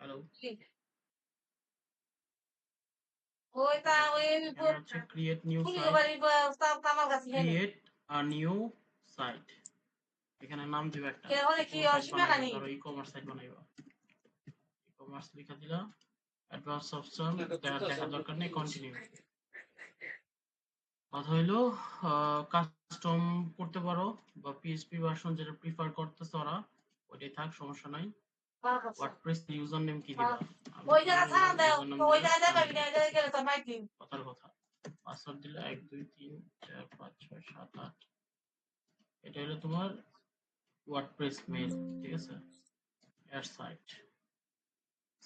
Hello. ওইটা ওই এখানে হচ্ছে create new site, create a new site. এখানে নাম দিবা একটা। কি কোন সাইট অসুবিধা বানাইবা? নেই। ধরো ই-কমার্স সাইট বানাইবা। ই-কমার্স লিখা দিলা। অ্যাডভান্স অপশন দেখার দরকার নেই, কন্টিনিউ। কথা হইলো কাস্টম করতে পারো বা পিএইচপি ভার্সন যেটা প্রিফার করতেছে ওরা ওইটাই থাক, সমস্যা নাই। ওয়ার্ডপ্রেস ইউজার নেম কি দিবা? আমি ওই জায়গা ছাড়া দেও, ইউজার নেম ওই দিলাম জায়গায় যাবে না, ওই জায়গায় গেলে তো মাইক কথার কথা। পাসওয়ার্ড দিলা 1 2 3 4 5 6 7 8। এটা হলো তোমার ওয়ার্ডপ্রেস মেল, ঠিক আছে? এর সাইট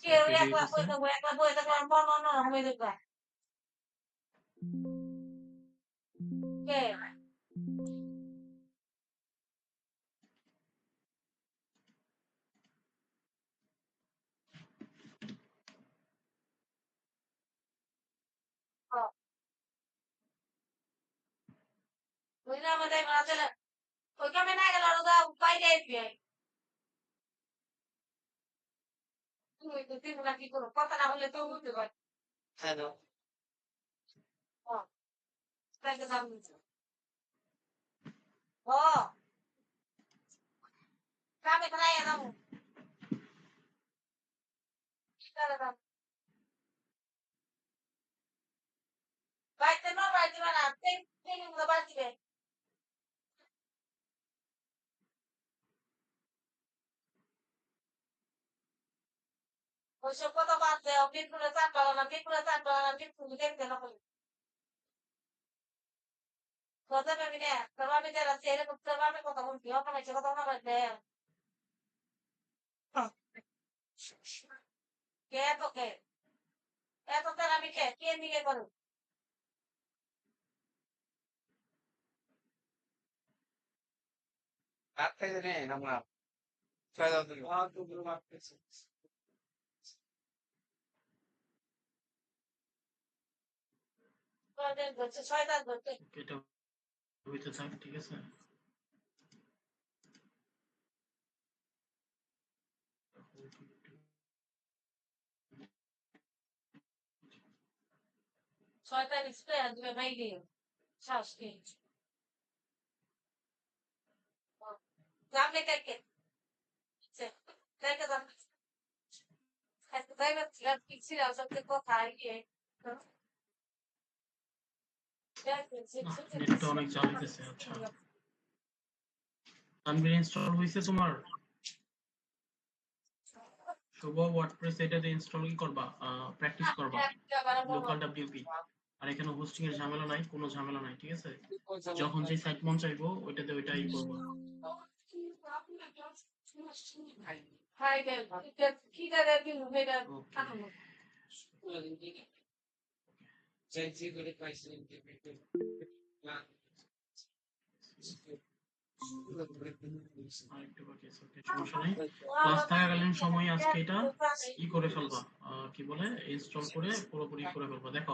কেউ রেডি একলা হইতেছে। বই থাকবো, একলা বই থাকবো, আমি বর্ণ অন্যরকম হয়ে দেখবা কে ওই না আমাদের মাঝে ওই কামে না গেল ওরা বাইরে আসবে তুমি তো তিন কি করো কথা না বললে তো বুঝতে পার হ্যালো ও তাই তো দাম নিচ্ছ ও কামে খাই দাম কি করে দাম বাইতে না বাইতে না তিন তিন গুলো বাইতে ওইসব কথা বাদ দেও বিপুলে চাপ পালো না বিপুলে চাপ পালো না বিপুলে দেখতে না বলি কথা ভাবি না তোমার যারা ছেলে তোমার কথা বলছি ওখানে সে কথা না বলতে কে তো কে এত তার আমি কে নিয়ে করো রাত্রে আমরা ছয় ধরছে ছয় দাঁত ধরছে এটা হইতে থাক, ঠিক আছে? ছয়টা ডিসপ্লে আর দুটো বাইরে শ্বাস কে যাবে কাকে কাকে যাবে তাই না কিছু সবচেয়ে কথা ইয়ে নেটটা অনেক চালাইতেছে। আচ্ছা, তানভীর ইনস্টল হইছে তোমার? শুভ ওয়ার্ডপ্রেস এটাতে ইনস্টল কি করবা? প্র্যাকটিস করবা লোকাল ডব্লিউপি। আর এখানে হোস্টিং এর ঝামেলা নাই, কোনো ঝামেলা নাই, ঠিক আছে? যখন যে সাইট মন চাইবো ওইটাতে ওইটাই করবা। কি আরেকটু বাকি আছে, ওকে, সমস্যা নাই। ক্লাস থাকাকালীন সময় আজকে এটা ই করে ফেলবা, কি বলে, ইনস্টল করে পুরোপুরি করে ফেলবা। দেখো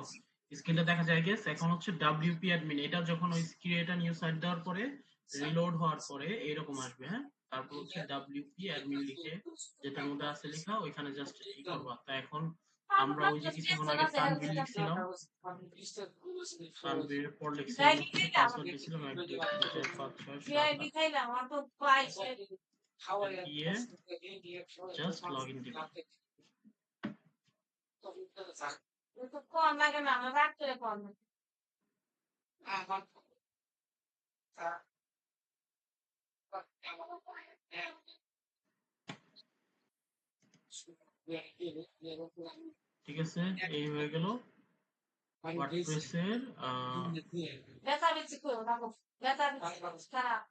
স্ক্রিনটা দেখা যায় গেস, এখন হচ্ছে ডাব্লিউপি অ্যাডমিন। এটা যখন ওই ক্রিয়েট আ নিউ সাইট দেওয়ার পরে রিলোড হওয়ার পরে এরকম আসবে, হ্যাঁ? তারপর হচ্ছে ডাব্লিউপি অ্যাডমিন লিখে যেটার মধ্যে আছে লেখা ওইখানে জাস্ট ই করবা। তা এখন আমরা ওই যে কিছুক্ষণ আগে তানভীর লিখছিলাম, তানভীরের পর লিখছিলাম হচ্ছে পাসওয়ার্ড দিয়েছিলাম 1 2 3 4 5 6 7 8। দিয়ে জাস্ট লগ ইন দিবা। কম লাগে না রাত্রে কম ঠিক আছে, এই হয়ে গেল ওয়ার্ডপ্রেসের ব্যথা বেশি করো না ব্যথা বেশি খারাপ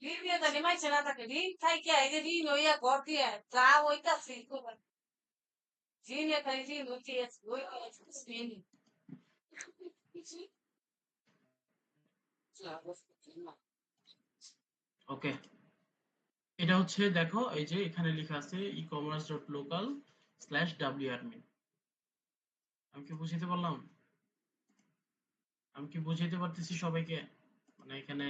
ঋণ দিয়ে জানি মাইছে না থাকে ঋণ খাইকে এই যে ঋণ হইয়া ঘর দিয়ে যা ওইটাছে ঋণ খাই ঋণ হইতে ঋণ ওকে। এটা হচ্ছে দেখো এই যে এখানে লেখা আছে ecommerce.local/wadmin। আমি কি বুঝাইতে পারলাম? আমি কি বুঝাইতে পারতেছি সবাইকে? মানে এখানে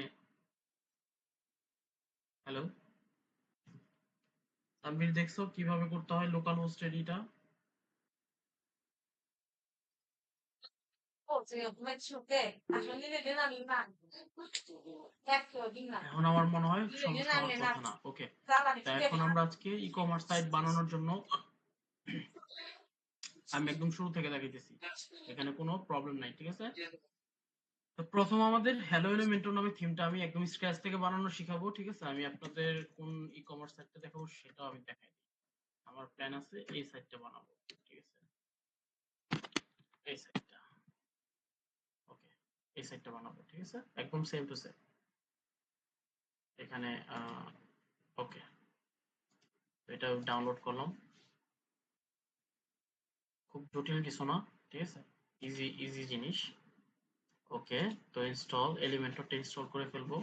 হ্যালো, তানভীর দেখছো কিভাবে করতে হয় লোকাল হোস্ট এডিটা? এখন আমার মনে হয় সমস্যা হওয়ার কথা না। ওকে, তা এখন আমরা আজকে ই কমার্স সাইট বানানোর জন্য আমি একদম শুরু থেকে দেখাইতেছি, এখানে কোনো প্রবলেম নাই, ঠিক আছে? তো প্রথম আমাদের হ্যালো এলিমেন্টর নামে থিমটা আমি একদম স্ক্র্যাচ থেকে বানানো শিখাবো, ঠিক আছে? আমি আপনাদের কোন ই কমার্স সাইটটা দেখাবো সেটাও আমি দেখাই দিই। আমার প্ল্যান আছে এই সাইটটা বানাবো, ঠিক আছে? এই সাইটটা, ওকে, এই সাইটটা বানাবো, ঠিক আছে? একদম সেম টু সেম। এখানে ওকে, এটা ডাউনলোড করলাম, খুব জটিল কিছু না, ঠিক আছে? ইজি ইজি জিনিস। ওকে, তো ইনস্টল এলিমেন্টরটা ইনস্টল করে ফেলবো।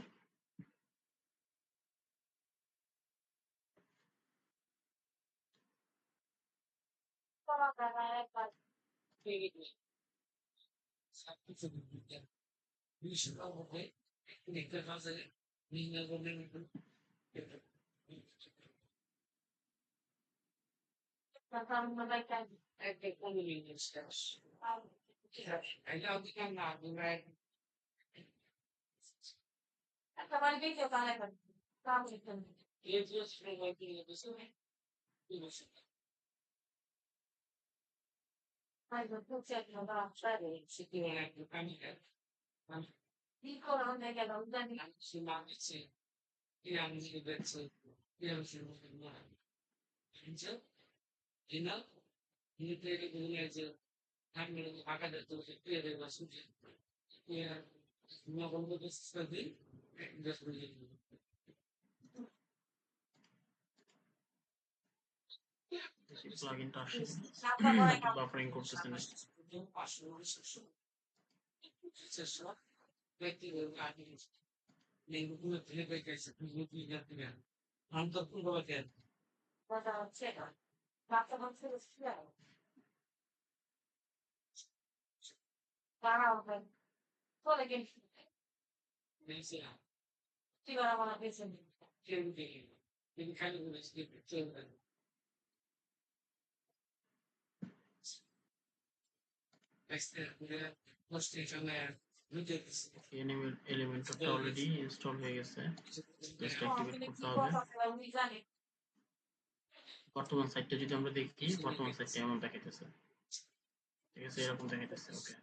প্লাগইনটা আসে নাকি বাফারিং করতেছে নাকি? এলিমেন্টরটা অলরেডি ইনস্টল হয়ে গেছে, জাস্ট অ্যাক্টিভেট করতে হবে। বর্তমান সাইটটা যদি আমরা দেখি, বর্তমান সাইটটা এমন দেখাইতেছে, ঠিক আছে? এরকম দেখাইতেছে। ওকে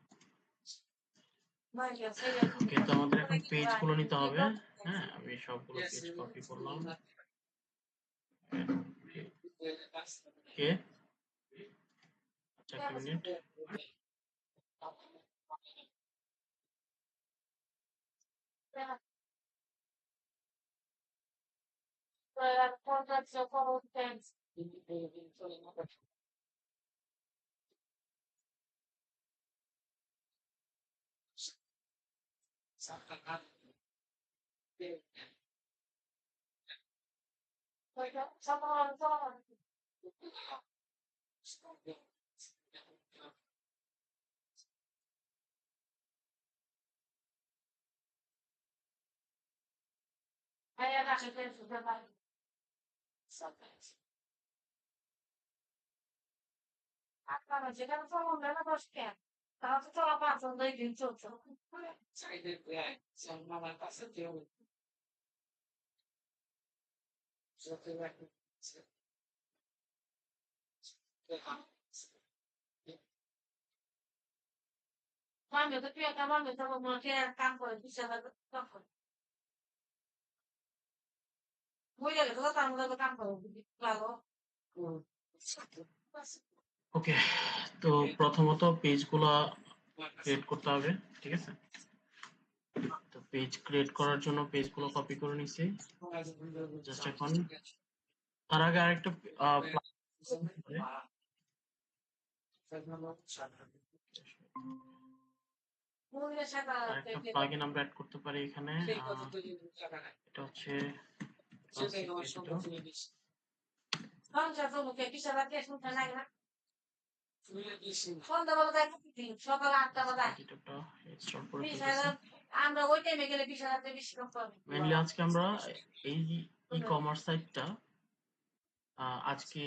ওকে, তো আমাদের এখন পেজ গুলো নিতে হবে। হ্যাঁ, আমি সবগুলো পেজ কপি করলাম। ওকে, আচ্ছা, একটা মিনিট। ওকে, তো প্রথমত পেজগুলা ক্রিয়েট করতে হবে, ঠিক আছে? তো পেজ ক্রিয়েট করার জন্য পেজগুলো কপি করে নিছি। জাস্ট এখন তার আগে আরেকটা আরেকটা প্লাগইন আমরা অ্যাড করতে পারি এখানে। এটা হচ্ছে ক্লাসিক এডিটর। এডিটরটা ইনস্টল করে ফেলতেছি। মেইনলি আজকে আমরা এই ই কমার্স সাইটটা আজকে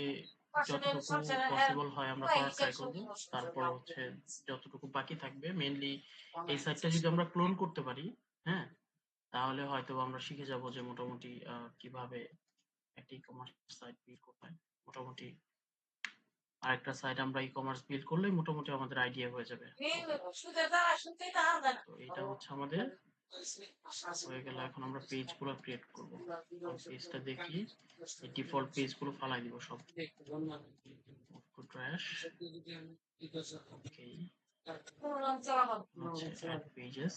পাঁচশো টাকা যতটুকু সংসারে হ্যাঁ পসিবল হয় আমরা ওই করার হিসাব ট্রাই করব। তারপর হচ্ছে শুনতে যতটুকু বাকি থাকবে মেইনলি এই সাইটটা যদি আমরা ক্লোন করতে পারি, হ্যাঁ? তাহলে হয়তোবা আমরা শিখে যাব যে মোটামুটি কিভাবে একটা ই-কমার্স সাইট বিল্ড করতে হয়। মোটামুটি আরেকটা সাইট আমরা ই-কমার্স বিল্ড করলেই মোটামুটি আমাদের আইডিয়া হয়ে যাবে। ওকে। সুদের দ্বারা শুনতেই তো আলাদা না তো এটা হচ্ছে আমাদের হয়ে গেল। এখন আমরা পেজগুলো ক্রিয়েট করব। এখন পেজটা দেখি এই ডিফল্ট পেজগুলো ফালাই দিব সব। ট্র্যাশ। ওকে। পুরো চলা হচ্ছে অ্যাড পেজেস।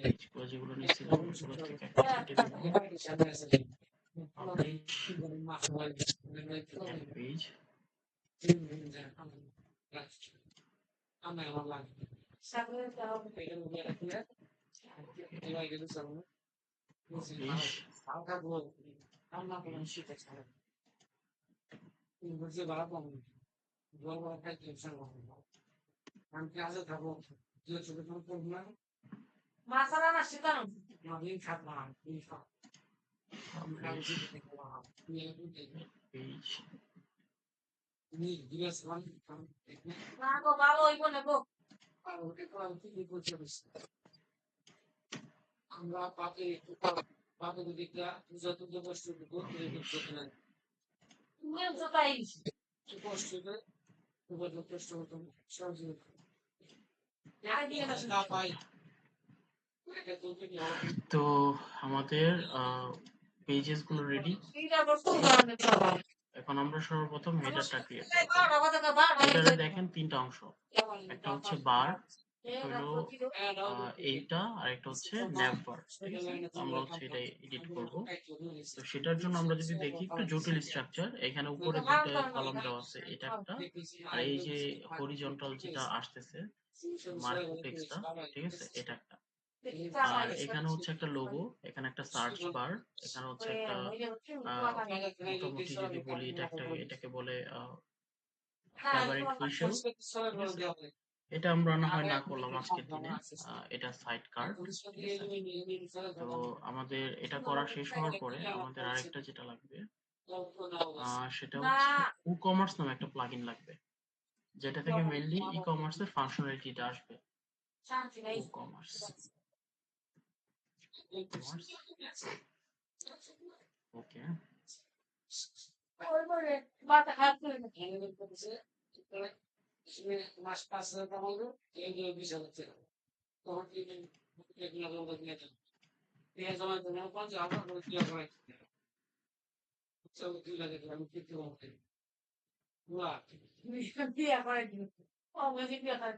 পেজগুলো যেগুলো নিয়েছিলাম ওগুলো থেকে একটা কেটে দিব। Publish add page. Publish page. মাসালা না শিখানো পাবলিশ পেজ। না গো ভালো হইব না গো পাবলিশ তুমি জোতাই তো আমাদের পেজেস গুলো রেডি। এখন আমরা সর্বপ্রথম হেডারটা ক্রিয়েট করব। হেডারে দেখেন তিনটা অংশ, একটা হচ্ছে বার, একটা হলো এইটা, আর একটা হচ্ছে ন্যাভ বার। ঠিক আছে, তো আমরা হচ্ছে এটা এডিট করব। তো সেটার জন্য আমরা যদি দেখি একটু জটিল স্ট্রাকচার, এখানে উপরে দুইটা কলাম দেওয়া আছে, এটা একটা, আর এই যে হরিজন্টাল যেটা আসতেছে মার্কো টেক্সটটা, ঠিক আছে, এটা একটা। আর এখানে হচ্ছে একটা লোগো, এখানে একটা সার্চ বার, এখানে হচ্ছে একটা মোটামুটি যদি বলি এটাকে বলে ফেভারিট উইশেল। ঠিক আছে, এটা আমরা না হয় না করলাম আজকের দিনে। এটা সাইড কার্ড। ঠিক আছে, তো আমাদের এটা করা শেষ হওয়ার পরে আমাদের আরেকটা যেটা লাগবে সেটা হচ্ছে WooCommerce নামে একটা প্লাগইন লাগবে, যেটা থেকে মেইনলি ই কমার্সের ফাংশনালিটিটা আসবে। WooCommerce, ওকে। বিয়া করে দিন অবশ্যই বিয়া করে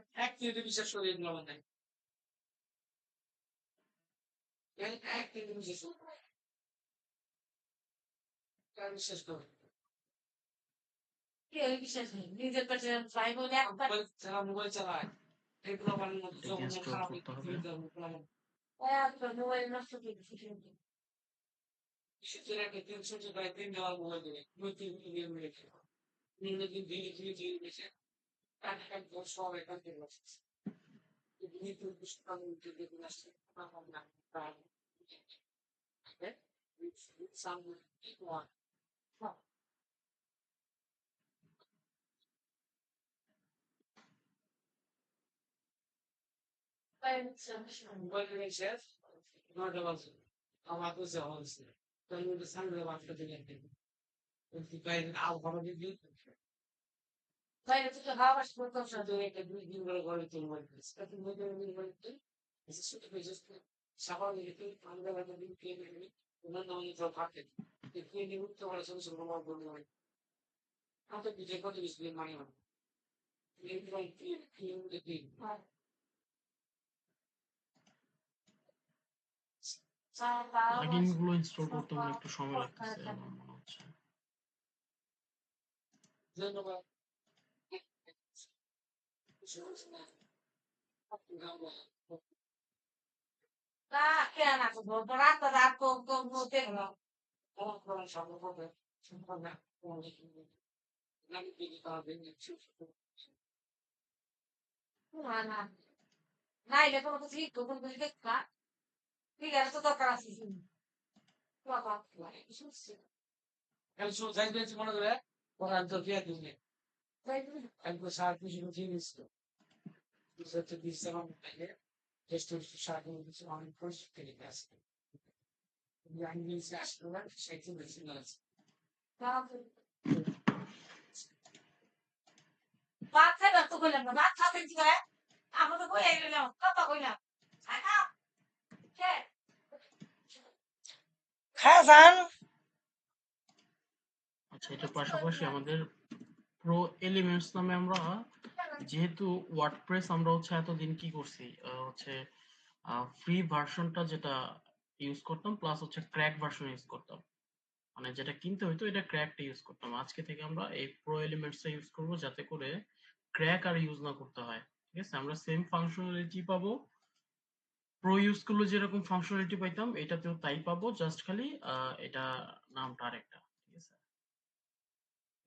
কেউ বিশ্বাস নেই নিজের কাছে ট্রাই করে একবার এটাকে ইনস্টল করতে হবে। একবার মোবাইল নষ্ট করে দিচ্ছি বাইরে থেকে হাওয়া আসবে তো প্লাগইন গুলো ইনস্টল করতে মনে একটু সময় লাগতেছে আমার মনে হচ্ছে। কেন আসবো রাত রাত দেখলাম না না না এটা কোনো কিছু কখন বুঝি দেখবা Figure তো দরকার আছে বাবা শুনছি El su zaten hiç bana göre Kur'an Türkiye dinle. El bu şarkı şu dinliyor. Bu zaten bir zaman böyle. Geçti şu şarkının bir zaman projesi gelmesi. Yani bir şarkılar şeytin resimler. ভাত খাইবার তো কইলাম না ভাত খাবেন কি করে আমরা তো কই আইলাম কথা কইলাম খাজান আচ্ছা, এটার পাশাপাশি আমাদের প্রো এলিমেন্টস নামে আমরা যেহেতু ওয়ার্ডপ্রেস আমরা হচ্ছে এতদিন কি করছি হচ্ছে ফ্রি ভার্সনটা যেটা ইউজ করতাম প্লাস হচ্ছে ক্র্যাক ভার্সন ইউজ করতাম, মানে যেটা কিনতে হইতো এটা ক্র্যাকটা ইউজ করতাম। আজকে থেকে আমরা এই প্রো এলিমেন্টসটা ইউজ করব যাতে করে ক্র্যাক আর ইউজ না করতে হয়। ঠিক আছে, আমরা সেম ফাংশনালিটি পাবো, প্রো ইউজ করলে যেরকম ফাংশনালিটি পাইতাম এটাতেও তাই পাবো, জাস্ট খালি এটা নামটা আরেকটা। ঠিক আছে,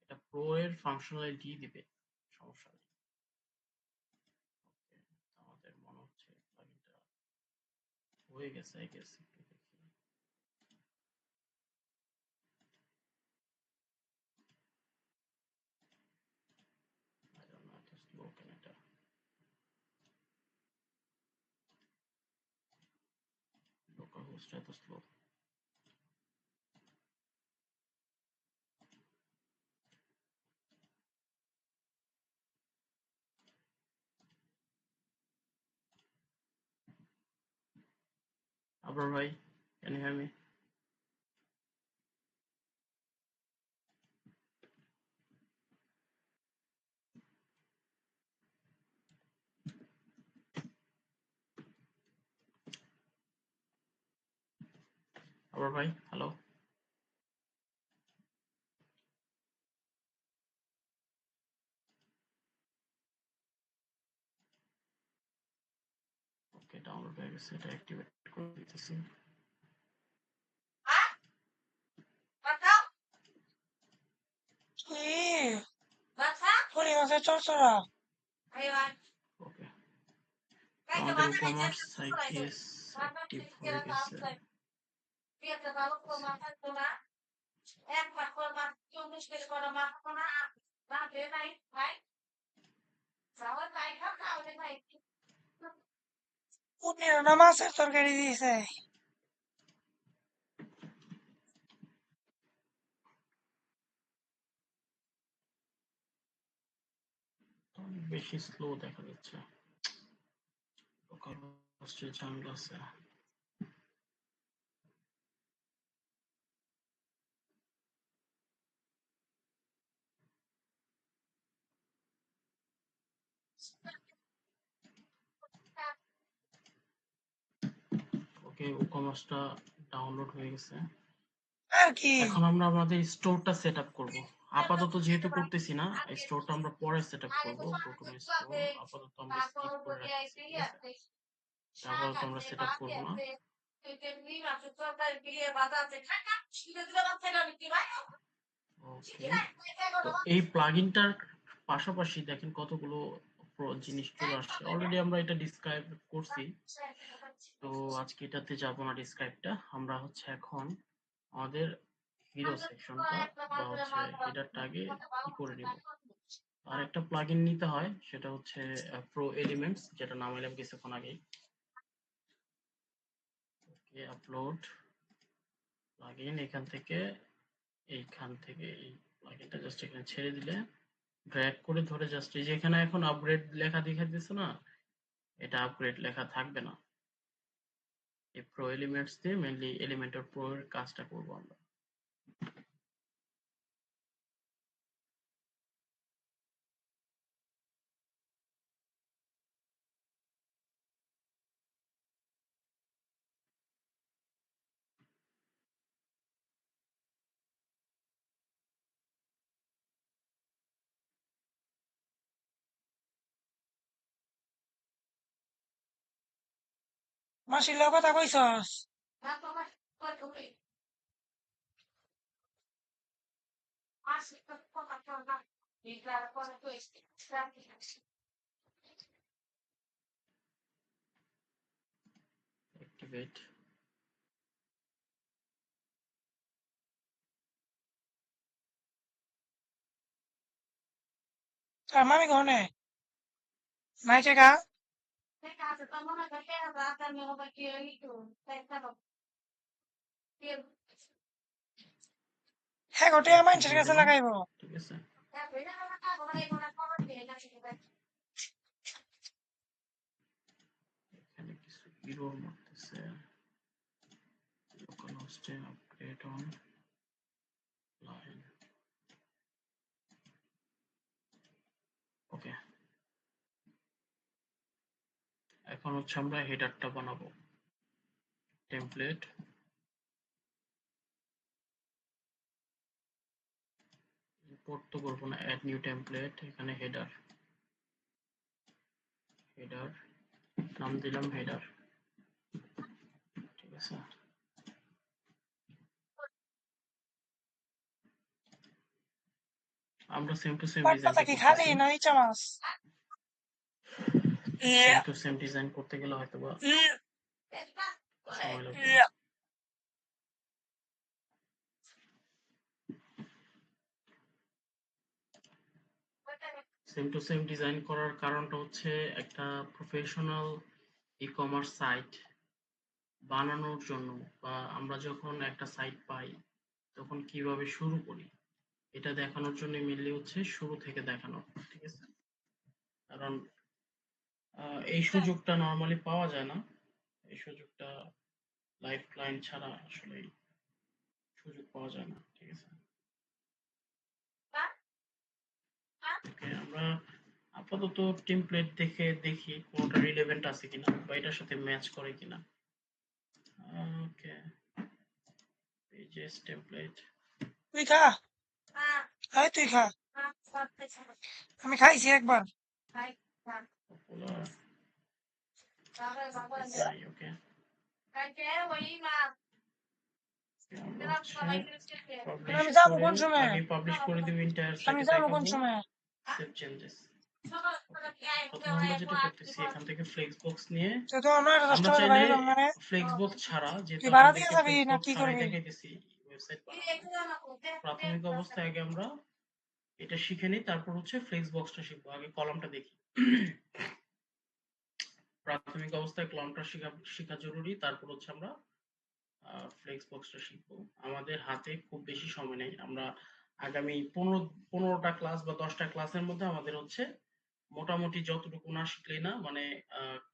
এটা প্রো এর ফাংশনালিটি দিবে, সমস্যা নেই। Okay, আমাদের মনে হচ্ছে প্লাগইনটা হয়ে গেছে, আই গেস। একটু দেখি। I don't know, এত slow কেন এটা? Localhost এত slow। আবার ভাই, can you hear me? আবার ভাই, হ্যালো। ওকে, ডাউনলোড হয়ে গেছে, এটা অ্যাক্টিভেট করে দিতেছি। বাচ্চা কি বাচ্চা পুরি মাছের চরচরা আইবা ওকে, কাইতে আমাদের বাজে নাই যে কমার্স সাইকেস বাবা অ্যাক্টিভ ঠিক হয়ে করে গেছে। বাপ পেটে ভালো করে মাথা তোলা এক পাক করে মাথা 24 করে করে মাথা না না দে নাই ভাই যাওয়ার তাই খাওয়া ভাই পুনির না মাছের তরকারি দিয়েছে অনেক বেশি স্লো দেখা যাচ্ছে, লোকালহোস্টের ঝামেলা আছে। ওকে, কমার্সটা ডাউনলোড হয়ে গেছে। আর কি এখন আমরা আমাদের স্টোরটা সেট আপ করবো। আপাতত যেহেতু করতেছি না, স্টোরটা আমরা পরে সেট আপ করবো। গো টু মাই স্টোর, আপাতত আমরা স্কিপ করে রাখতেছি। ঠিক আছে, আপাতত আমরা সেট আপ করবো না। ওকে, তো এই প্লাগইনটার পাশাপাশি দেখেন কতগুলো জিনিস চলে আসছে। অলরেডি আমরা এটা ডিসক্রাইব করছি, তো আজকে এটাতে যাব না ডিসক্রাইবটা। আমরা হচ্ছে এখন আমাদের হিরো সেকশনটা বা হচ্ছে হেডারটা আগে ই করে নিব। আর একটা প্লাগইন নিতে হয়, সেটা হচ্ছে প্রো এলিমেন্টস, যেটা নামাইলাম কিছুক্ষণ আগে। ওকে, আপলোড প্লাগইন, এখান থেকে এই প্লাগইনটা জাস্ট এখানে ছেড়ে দিলে ড্র্যাগ করে ধরে জাস্ট এই যে এখানে এখন আপগ্রেড লেখা দেখাইতেছে না, এটা আপগ্রেড লেখা থাকবে না। এই প্রো এলিমেন্টস দিয়ে মেইনলি এলিমেন্টর প্রো এর কাজটা করব আমরা। মাসির লগে কথা কইছস অ্যাক্টিভেট তার মামি কোনে নাই কা Te casa, tua mãe vai ter a vaca, meu vai ter aí, tu. Tá bom. হ্যাঁ গোটে Back মানুষের করে কাছে দিলাম, লাগাইবো ঠিক আছে। এখানে কিছু error মারতেছে, localhost update on line, ওকে। এখন হচ্ছে আমরা হেডারটা বানাবো, টেমপ্লেট, ইম্পোর্ট তো করবো না, অ্যাড নিউ টেমপ্লেট, এখানে হেডার, হেডার নাম দিলাম হেডার, ঠিক আছে। আমরা সেম টু সেম পাতা ডিজাইনটা কি খালি করতেছি, না ইচ্ছা মাছ সেম টু সেম ডিজাইন করতে গেলে হয়তো বা সময় লাগবে। সেম টু সেম ডিজাইন করার কারণটা হচ্ছে একটা প্রফেশনাল ই কমার্স সাইট বানানোর জন্য, বা আমরা যখন একটা সাইট পাই তখন কিভাবে শুরু করি এটা দেখানোর জন্য মেনলি হচ্ছে শুরু থেকে দেখানো, ঠিক আছে। কারণ এই সুযোগটা নর্মালি পাওয়া যায় না, এই সুযোগটা লাইফ ক্লায়েন্ট ছাড়া আসলে সুযোগ পাওয়া যায় না, ঠিক আছে। ওকে, আমরা আপাতত টেমপ্লেট দেখে দেখি কোনটা রিলেভেন্ট আছে কিনা বা এটার সাথে ম্যাচ করে কিনা। ওকে, পেজেস টেমপ্লেট, তুই খা হয় তুই খা আমি খাইছি একবার পপুলার, ওকে। আমরা হচ্ছে পাবলিশ আমি যাবো করে, কোন সময় আগে পাবলিশ করে দিব এন্টায়ার আমি সাইটে, যাবো কোন দেখাবো সময় সেভ চেঞ্জেস। প্রথমে আমরা যেটা করতেছি এখান থেকে ফ্লেক্স বক্স নিয়ে, তো তো আমরা 10টা আমরা বাজে চাইলে বাইরে যাবো মানে ফ্লেক্স বক্স ছাড়া, যেহেতু তুই ভাড়া দিয়ে আপনাদেরকে যাবি ফ্লেক্স না বক্স কি ছাড়াই করবি দেখাইতেছি ওয়েবসাইট বানানো, প্রাথমিক অবস্থায় আগে আমরা এটা শিখে নিই, তারপর হচ্ছে ফ্লেক্স বক্সটা শিখবো। আগে কলামটা দেখি। প্রাথমিক অবস্থায় কলামটা শেখা জরুরি, তারপর হচ্ছে আমরা ফ্লেক্স বক্সটা শিখবো। আমাদের হাতে খুব বেশি সময় নেই, আমরা আগামী 15টা ক্লাস বা 10টা ক্লাসের মধ্যে আমাদের হচ্ছে মোটামুটি যতটুকু না শিখলেই না, মানে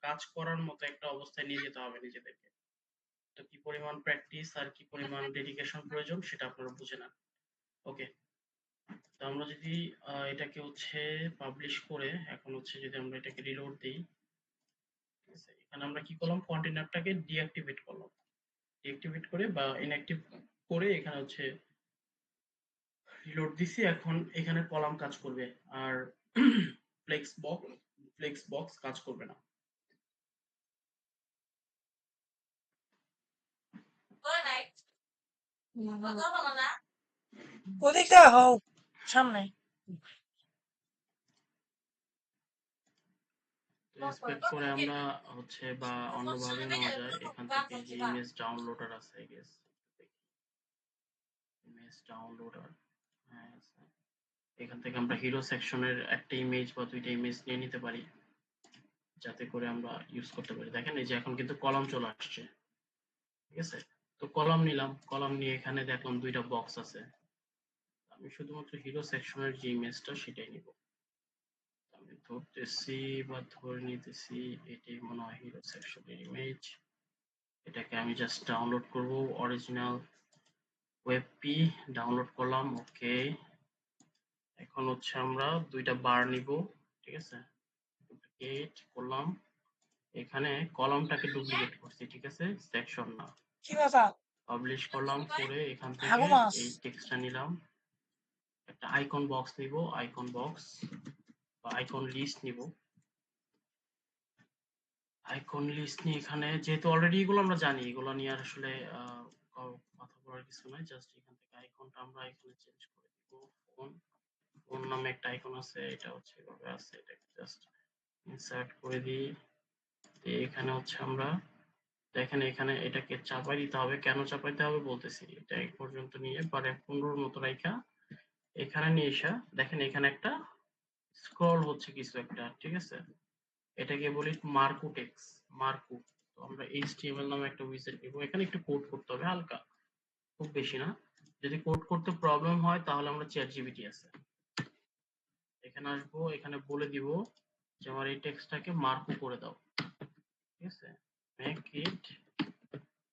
কাজ করার মতো একটা অবস্থায় নিয়ে যেতে হবে নিজেদেরকে। তো কি পরিমাণ প্র্যাকটিস আর কি পরিমাণ ডেডিকেশন প্রয়োজন সেটা আপনারা বুঝে নেন। ওকে, তো আমরা যদি এটাকে হচ্ছে পাবলিশ করে, এখন হচ্ছে যদি আমরা এটাকে রিলোড দিই, ঠিক আছে, এখানে আমরা কি করলাম, কন্টেনারটাকে ডিঅ্যাক্টিভেট করলাম, ডিঅ্যাক্টিভেট করে বা ইনঅ্যাক্টিভ করে এখানে হচ্ছে রিলোড দিছি। এখন এখানে কলাম কাজ করবে আর ফ্লেক্স বক্স কাজ করবে না। ওদিকটা হোক সামনে এক্সপেক্ট করে আমরা হচ্ছে বা অন্যভাবে নেওয়া যায়, এখান থেকে যে ইমেজ ডাউনলোডার আছে, আই গেস ইমেজ ডাউনলোডার, হ্যাঁ আছে। এখান থেকে আমরা হিরো সেকশনের একটা ইমেজ বা দুইটা ইমেজ নিয়ে নিতে পারি, যাতে করে আমরা ইউজ করতে পারি। দেখেন এই যে এখন কিন্তু কলাম চলে আসছে, ঠিক আছে। তো কলাম নিলাম, কলাম নিয়ে এখানে দেখলাম দুইটা বক্স আছে, আমি শুধুমাত্র হিরো সেকশনের যে ইমেজটা সেটাই নিব। আমি ধরতেছি বা ধরে নিতেছি এটাই মনে হয় হিরো সেকশনের ইমেজ। এটাকে আমি জাস্ট ডাউনলোড করব, অরিজিনাল ওয়েবপি ডাউনলোড করলাম, ওকে। এখন হচ্ছে আমরা দুইটা বার নিব, ঠিক আছে, ডুপ্লিকেট করলাম, এখানে কলামটাকে ডুপ্লিকেট করছি, ঠিক আছে, সেকশন না। কি ব্যাপার পাবলিশ করলাম, করে এখান থেকে হাগু মাছ এই টেক্সটটা নিলাম, একটা আইকন বক্স নিব, আইকন বক্স বা আইকন লিস্ট নিব। আইকন লিস্ট নিয়ে এখানে যেহেতু অলরেডি এগুলো আমরা জানি, এগুলো নিয়ে আর আসলে কথা বলার কিছু নাই, জাস্ট এখান থেকে আইকনটা আমরা এখানে চেঞ্জ করে দিব। ফোন নামে একটা আইকন আছে, এটা হচ্ছে এভাবে আছে, এটাকে জাস্ট ইনসার্ট করে দিই। এখানে হচ্ছে আমরা দেখেন এখানে এটাকে চাপাই দিতে হবে, কেন চাপাইতে হবে বলতেছি। এটা এই পর্যন্ত নিয়ে পরে 15 মতো রাইখা এখানে নিয়ে এসা দেখেন এখানে একটা স্ক্রল হচ্ছে কিছু একটা, ঠিক আছে? এটাকে বলি মার্কু টেক্স, মার্কু। তো আমরা HTML নামে একটা উইজার্ড নিব, এখানে একটু কোড করতে হবে হালকা, খুব বেশি না। যদি কোড করতে প্রবলেম হয় তাহলে আমরা চ্যাটজিপিটি আছে, এখানে আসবো, এখানে বলে দিব যে আমার এই টেক্সটটাকে মার্কু করে দাও, ঠিক আছে? মেক ইট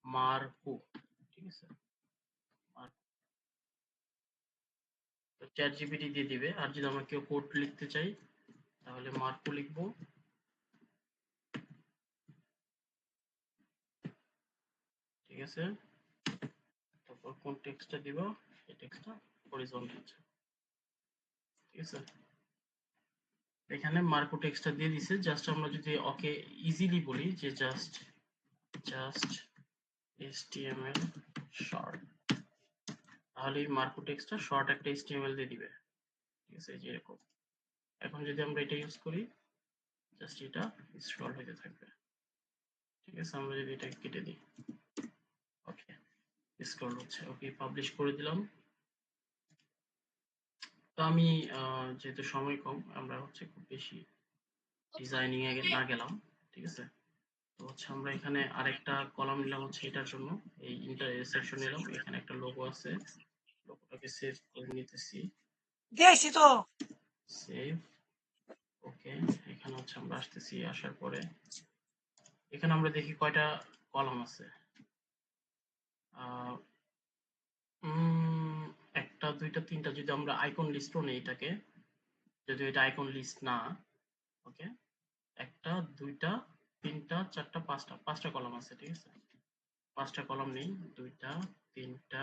মার্কু, ঠিক আছে? তো চ্যাটজিপিটি দিয়ে দিবে। আর যদি আমরা কেউ কোড লিখতে চাই তাহলে মার্কু লিখবো, ঠিক আছে? তারপর কোন টেক্সটটা দিব, এই টেক্সটটা হরিজন্টাল, ঠিক আছে? এখানে মার্কো টেক্সটটা দিয়ে দিছে। জাস্ট আমরা যদি ওকে ইজিলি বলি যে জাস্ট HTML শর্ট, তাহলে এই মার্কো টেক্সটটা শর্ট একটা HTML দিয়ে দিবে, ঠিক আছে? যে এরকম। এখন যদি আমরা এটা ইউজ করি, জাস্ট এটা স্ক্রল হতে থাকবে, ঠিক আছে? আমরা যদি এটা কেটে দিই, ওকে, স্ক্রল হচ্ছে, ওকে, পাবলিশ করে দিলাম। তো আমি যেহেতু সময় কম, আমরা হচ্ছে খুব বেশি ডিজাইনিং এ না গেলাম, ঠিক আছে? তো হচ্ছে আমরা এখানে আরেকটা কলাম নিলাম হচ্ছে এটার জন্য, এই ইন্টারসেকশন নিলাম, এখানে একটা লোগো আছে, লোগোটাকে সেভ করে নিতেছি, দিয়েছি তো। সেভ, ওকে। এখানে হচ্ছে আমরা আসতেছি, আসার পরে এখানে আমরা দেখি কয়টা কলাম আছে। আহ, একটা, দুইটা, তিনটা। যদি আমরা আইকন লিস্টও নেই এটাকে, যদি এটা আইকন লিস্ট না, ওকে, একটা, দুইটা, তিনটা, চারটা, পাঁচটা কলাম আছে, ঠিক আছে? পাঁচটা কলাম নেই, দুইটা, তিনটা,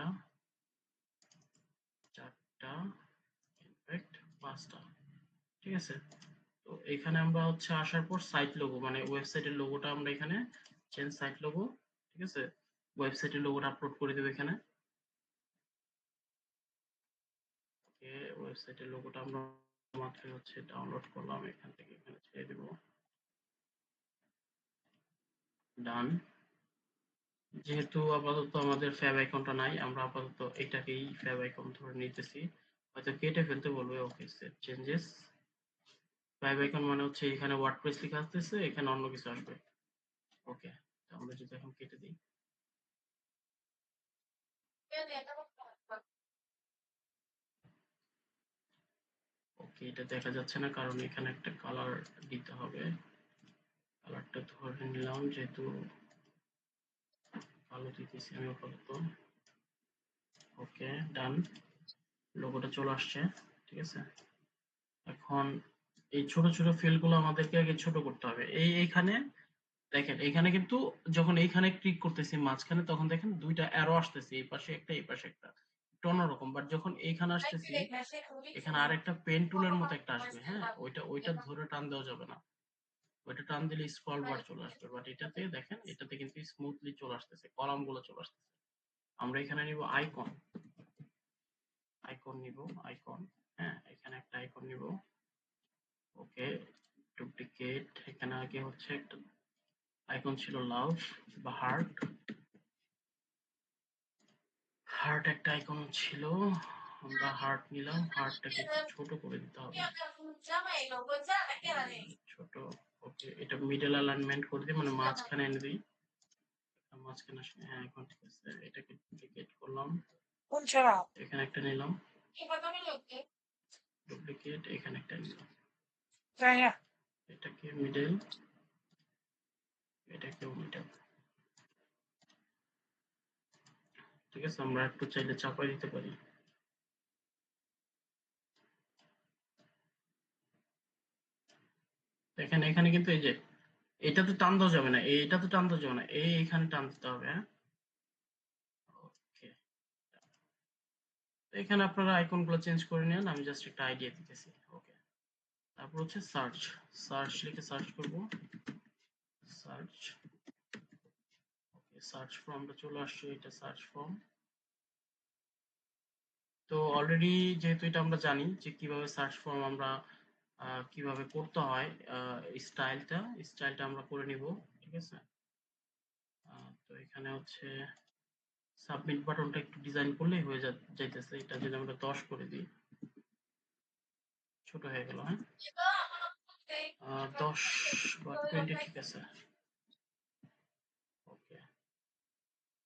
চারটা, ইনফ্যাক্ট পাঁচটা, ঠিক আছে? তো এখানে আমরা হচ্ছে আসার পর সাইট লোগো, মানে ওয়েবসাইটের লোগোটা আমরা এখানে চেঞ্জ সাইট লোগো, ঠিক আছে? ওয়েবসাইটের লোগোটা আপলোড করে দেবো এখানে, ওকে। ওয়েবসাইটের লোগোটা আমরা মাত্র হচ্ছে ডাউনলোড করলাম, এখান থেকে এখানে ছেড়ে দেবো, ডান। যেহেতু আপাতত আমাদের ফ্যাব আইকনটা নাই, আমরা আপাতত এটাকেই ফ্যাব আইকন ধরে নিতেছি, হয়তো কেটে ফেলতে বলবে, ওকে, সেভ চেঞ্জেস। ফ্যাব আইকন মানে হচ্ছে এখানে ওয়ার্ডপ্রেস লেখা আসতেছে, এখানে অন্য কিছু আসবে, ওকে। তো আমরা যদি এখন কেটে দিই, ওকে, এটা দেখা যাচ্ছে না কারণ এখানে একটা কালার দিতে হবে, কালারটা ধরে নিলাম, যেহেতু কালো দিতেছি আমি আপাতত, ওকে, ডান। লোগোটা চলে আসছে, ঠিক আছে? এখন এই ছোট ছোট ফিল্ডগুলো আমাদেরকে আগে ছোট করতে হবে। এইখানে দেখেন, এখানে কিন্তু যখন এইখানে ক্লিক করতেছি মাঝখানে, তখন দেখেন দুইটা অ্যারো আসতেছে, এই পাশে একটা, এই পাশে একটা, একটু অন্যরকম। বাট যখন এইখানে আসতেছি, এখানে আরেকটা পেন টুলের মতো একটা আসবে, হ্যাঁ, ওইটা ধরে টান দেওয়া যাবে না, ওইটা টান দিলে স্ক্রল বার চলে আসবে। বাট এটাতে দেখেন, এটাতে কিন্তু স্মুথলি চলে আসতেছে, কলাম গুলো চলে আসতেছে। আমরা এখানে নিব আইকন, নিব আইকন, হ্যাঁ, এখানে একটা আইকন নিব, ওকে, ডুপ্লিকেট। এখানে আগে হচ্ছে একটা আইকন ছিল লাভ বা হার্ট, একটা আইকন ছিল, আমরা হার্ট নিলাম, হার্টটাকে একটু ছোট করে দিতে হবে, ছোট, ওকে। এটা মিডল অ্যালাইনমেন্ট করে দিই, মানে মাঝখানে এনে দিই, মাঝখানে আসলে, হ্যাঁ, এখন ঠিক আছে। এটাকে ডুপ্লিকেট করলাম, কোন ছাড়া? এখানে একটা নিলাম, ডুপ্লিকেট, এখানে একটা নিলাম, জানি না। এটাকে মিডল, এটাকেও মিডল, ঠিক আছে? আমরা একটু চাইলে চাপাই দিতে পারি, দেখেন এখানে কিন্তু এই যে এটা তো টান দেওয়া যাবে না, এইটা তো টান দেওয়া যাবে না, এইখানে টান দিতে হবে, হ্যাঁ, ওকে। এখানে আপনারা আইকন গুলো চেঞ্জ করে নেন, আমি জাস্ট একটা আইডিয়া দিতেছি, ওকে। তারপর হচ্ছে সার্চ লিখে সার্চ করব, সার্চ, ওকে, সার্চ ফর্মটা চলে আসছে, এটা সার্চ ফর্ম। তো অলরেডি যেহেতু এটা আমরা জানি যে কিভাবে সার্চ ফর্ম আমরা কিভাবে করতে হয়, স্টাইলটা আমরা করে নিব, ঠিক আছে? তো এখানে হচ্ছে সাবমিট বাটনটা একটু ডিজাইন করলেই হয়ে যাইতেছে। এটা যদি আমরা 10 করে দিই, ছোট হয়ে গেল। হ্যাঁ, 10 বা 20 ঠিক আছে। ওকে,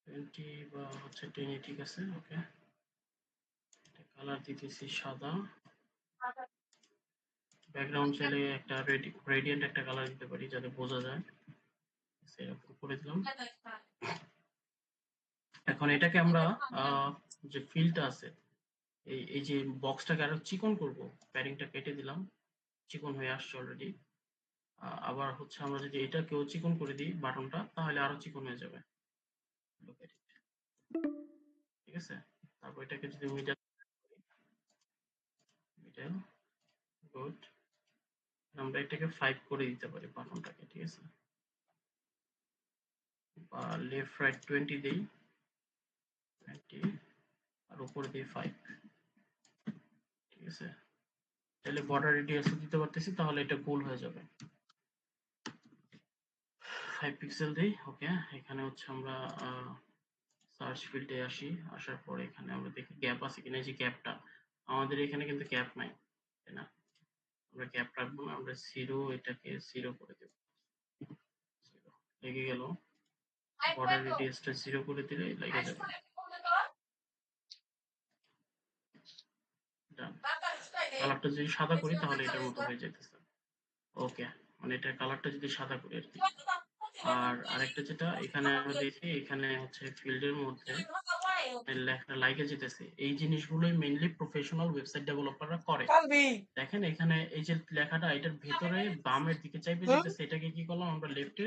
20 বা হচ্ছে 10 ঠিক আছে। ওকে, কালার দিতেছি সাদা। ব্যাকগ্রাউন্ড চাইলে একটা রেডিয়েন্ট একটা কালার দিতে পারি যাতে বোঝা যায়। সেরকম করে দিলাম। এখন এটাকে আমরা যে ফিলটা আছে, এই যে বক্সটাকে আরো চিকন করব, প্যাডিংটা কেটে দিলাম, চিকন হয়ে আসছে অলরেডি। আবার হচ্ছে আমরা যদি এটাকেও চিকন করে দিই বাটনটা, তাহলে আরো চিকন হয়ে যাবে। Look at it. ঠিক আছে, তারপর এটাকে যদি মিডল গুড, আমরা এটাকে 5 করে দিতে পারি বাটনটাকে। ঠিক আছে, বা লেফট রাইট 20 দেই, 20 আর উপরে দিই 5। ঠিক আছে, তাহলে বর্ডার রেডিয়াসও দিতে পারতেছি, তাহলে এটা গোল হয়ে যাবে। 5 পিক্সেল দেই। ওকে, এখানে হচ্ছে আমরা সার্চ ফিল্ডে আসি, আসার পরে এখানে আমরা দেখি গ্যাপ আছে কিনা। এই যে গ্যাপটা, আমাদের এখানে কিন্তু গ্যাপ নাই, তাই না? আমরা গ্যাপ রাখবো না, আমরা জিরো, এটাকে জিরো করে দেব। জিরো লেগে গেল, বর্ডার রেডিয়াসটা জিরো করে দিলে লেগে যাবে। ডান। কালারটা যদি সাদা করি তাহলে এটার মতো হয়ে যাইতেছে। ওকে, মানে এটার কালারটা যদি সাদা করি আর কি। আর আরেকটা যেটা এখানে আমরা দেখি, এখানে হচ্ছে ফিল্ডের মধ্যে লেখাটা লাইকে যেতেছে, এই জিনিসগুলোই মেইনলি প্রফেশনাল ওয়েবসাইট ডেভেলপাররা করে। কালবি দেখেন এখানে এই যে লেখাটা, এটার ভেতরে বামের দিকে চাইবে হুম যেতেছে, এটাকে কি করলাম আমরা লেফটে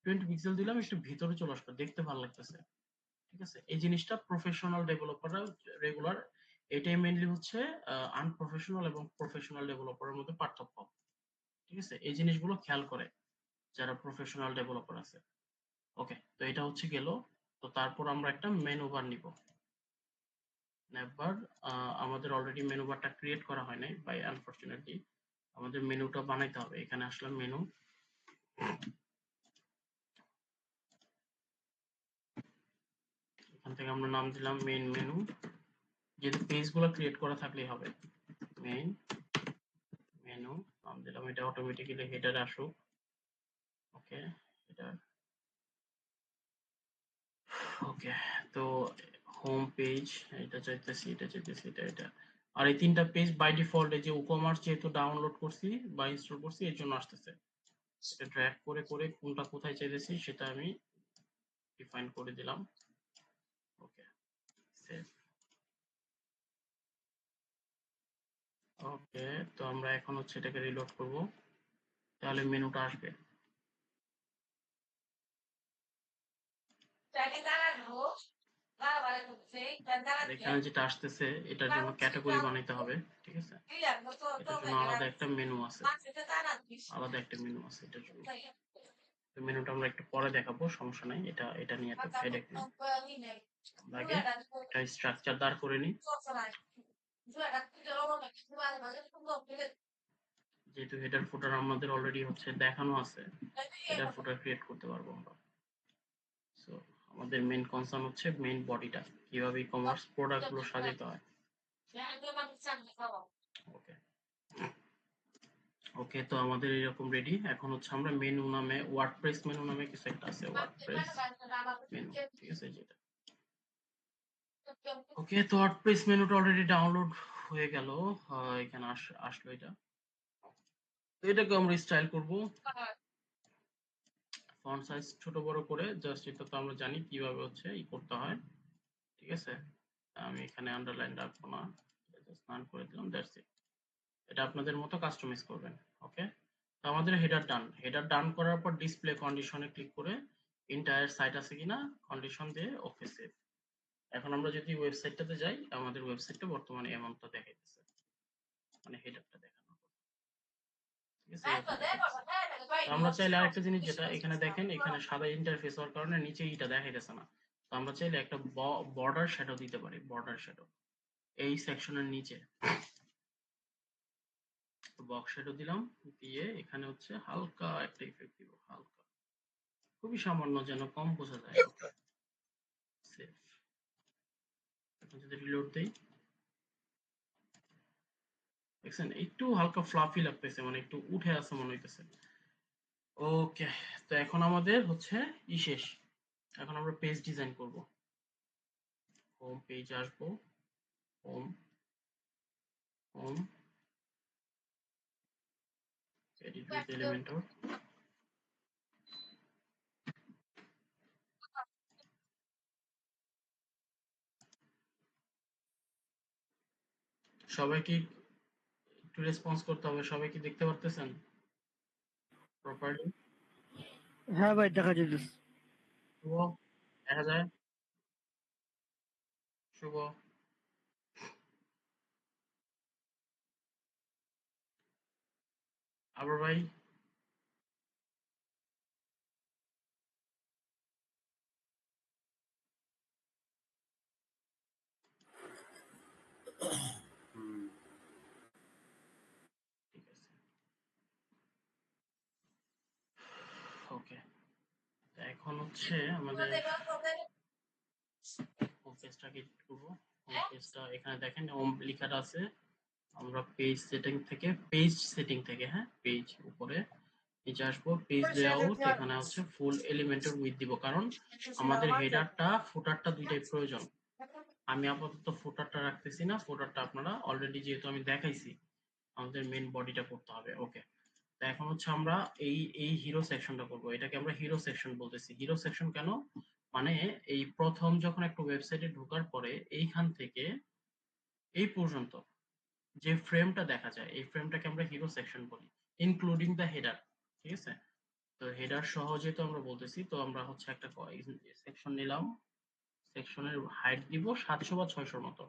20 পিক্সেল দিলাম, একটু ভিতরে চলে আসলো, দেখতে ভালো লাগতেছে। ঠিক আছে, এই জিনিসটা প্রফেশনাল ডেভেলপাররা রেগুলার, এটাই মেইনলি হচ্ছে আনপ্রফেশনাল এবং প্রফেশনাল ডেভেলপারের মধ্যে পার্থক্য। ঠিক আছে, এই জিনিসগুলো খেয়াল করে যারা প্রফেশনাল ডেভেলপার আছে। ওকে, তো এটা হচ্ছে গেল। তো তারপর আমরা একটা মেনু বার নিব। নেভার, আমাদের অলরেডি মেনু বারটা ক্রিয়েট করা হয় নাই বাই আনফরচুনেটলি, আমাদের মেনুটা বানাইতে হবে। এখানে আসলাম মেনু, এখান থেকে আমরা নাম দিলাম মেইন মেনু, যেহেতু পেজগুলো ক্রিয়েট করা থাকলেই হবে। মেইন মেনু নাম দিলাম, এটা অটোমেটিক্যালি হেডারে আসুক। ওকে, হেডার। ওকে, তো হোম পেজ এটা চাইতেছি, এটা চাইতেছি, এটা আর এই তিনটা পেজ বাই ডিফল্ট এই যে ই-কমার্স যেহেতু ডাউনলোড করছি বা ইনস্টল করছি এর জন্য আসতেছে। এটা ড্র্যাগ করে করে কোনটা কোথায় চাইতেছি সেটা আমি ডিফাইন করে দিলাম। ওকে, সেভ। ওকে, তো আমরা এখন হচ্ছে এটাকে রিলোড করব, তাহলে মেনুটা আসবে। আর এখানে যেটা আসতেছে এটার জন্য ক্যাটাগরি বানাইতে হবে। ঠিক আছে, এটার জন্য আলাদা একটা মেনু আছে, আলাদা একটা মেনু আছে এটার জন্য। তো মেনুটা আমরা একটু পরে দেখাবো, সমস্যা নাই, এটা এটা নিয়ে এত হেডেক নেই। আগে একটা স্ট্রাকচার দাঁড় করে নিই, যেহেতু হেডার ফুটার আমাদের অলরেডি হচ্ছে দেখানো আছে, হেডার ফুটার ক্রিয়েট করতে পারবো আমরা। সো আমাদের মেইন কনসার্ন হচ্ছে মেইন বডিটা, কিভাবে ই-কমার্স প্রোডাক্ট গুলো সাজাতে হয়। ওকে, ওকে, তো আমাদের এরকম রেডি। এখন হচ্ছে আমরা মেনু নামে, ওয়ার্ডপ্রেস মেনু নামে কিছু একটা আছে, ওয়ার্ডপ্রেস মেনু। ঠিক আছে, যেটা ওকে, তো ওয়ার্ডপ্রেস মেনুটা অলরেডি ডাউনলোড হয়ে গেল। এখানে আসলো এটা। তো এটাকে আমরা স্টাইল করব, ফন্ট সাইজ ছোট বড় করে, জাস্ট এটা তো আমরা জানি কিভাবে হচ্ছে ই করতে হয়। ঠিক আছে, আমি এখানে আন্ডারলাইন রাখবো না, জাস্ট নান করে দিলাম, দ্যাটস ইট। এটা আপনাদের মতো কাস্টমাইজ করবেন। ওকে, তো আমাদের হেডার ডান। হেডার ডান করার পর ডিসপ্লে কন্ডিশনে ক্লিক করে এন্টায়ার সাইট আছে কিনা কন্ডিশন দিয়ে ওকে সেভ। এখন আমরা যদি ওয়েবসাইটটাতে যাই, আমাদের ওয়েবসাইটটা বর্তমানে এমনটা দেখাইতেছে, মানে হেডারটা দেখানো। ঠিক আছে, এরকম দেখাইতেছে। তো আমরা চাইলে আরেকটা জিনিস, যেটা এখানে দেখেন, এখানে সাদা ইন্টারফেস হওয়ার কারণে নিচে এটা দেখাইতেছে না। তো আমরা চাইলে একটা বর্ডার শ্যাডো দিতে পারি, বর্ডার শ্যাডো এই সেকশনের নিচে। বক্স শ্যাডো দিলাম, দিয়ে এখানে হচ্ছে হালকা একটা ইফেক্ট দিব, হালকা, খুবই সামান্য, যেন কম বোঝা যায়। ওকে, সেভ। এখন যদি রিলোড দেই, দেখছেন একটু হালকা ফ্লাফি লাগতেছে, মানে একটু উঠে আসে মনে হইতেছে। ওকে, তো এখন আমাদের হচ্ছে শেষ। এখন আমরা পেজ ডিজাইন করব। হোম পেজ আসবো, home, home, edit with Elementor. সবাই কি একটু রেসপন্স করতে হবে? সবাই কি দেখতে পারতেছেন প্রপারলি? হ্যাঁ ভাই, দেখা যেতেছে। শুভ, দেখা যায়? শুভ, আবার ভাই? ঠিক আছে, ওকে। এখন হচ্ছে আমাদের হোম পেজটাকে এডিট করবো। হোম পেজটা এখানে দেখেন হোম লেখাটা আছে। আমরা পেজ সেটিং থেকে হ্যাঁ, পেজ উপরে নিচে আসবো, পেজ লেআউট, এখানে হচ্ছে ফুল এলিমেন্টের উইথ দিব, কারণ আমাদের হেডারটা ফুটারটা দুইটাই প্রয়োজন। আমি আপাতত ফুটারটা রাখতেছি না, ফুটারটা আপনারা অলরেডি যেহেতু আমি দেখাইছি, আমাদের মেন বডিটা করতে হবে। ওকে, তো এখন হচ্ছে আমরা এই এই হিরো সেকশনটা করব। এটাকে আমরা হিরো সেকশন বলতেছি। হিরো সেকশন কেন? মানে এই প্রথম যখন একটা ওয়েবসাইটে ঢোকার পরে এইখান থেকে এই পর্যন্ত যে ফ্রেমটা দেখা যায়, এই ফ্রেমটাকে আমরা হিরো সেকশন বলি, ইনক্লুডিং দ্য হেডার। ঠিক আছে, তো হেডার সহ যেহেতু আমরা বলতেছি, তো আমরা হচ্ছে একটা সেকশন নিলাম। সেকশনের হাইট দিব 700 বা 600 মতো,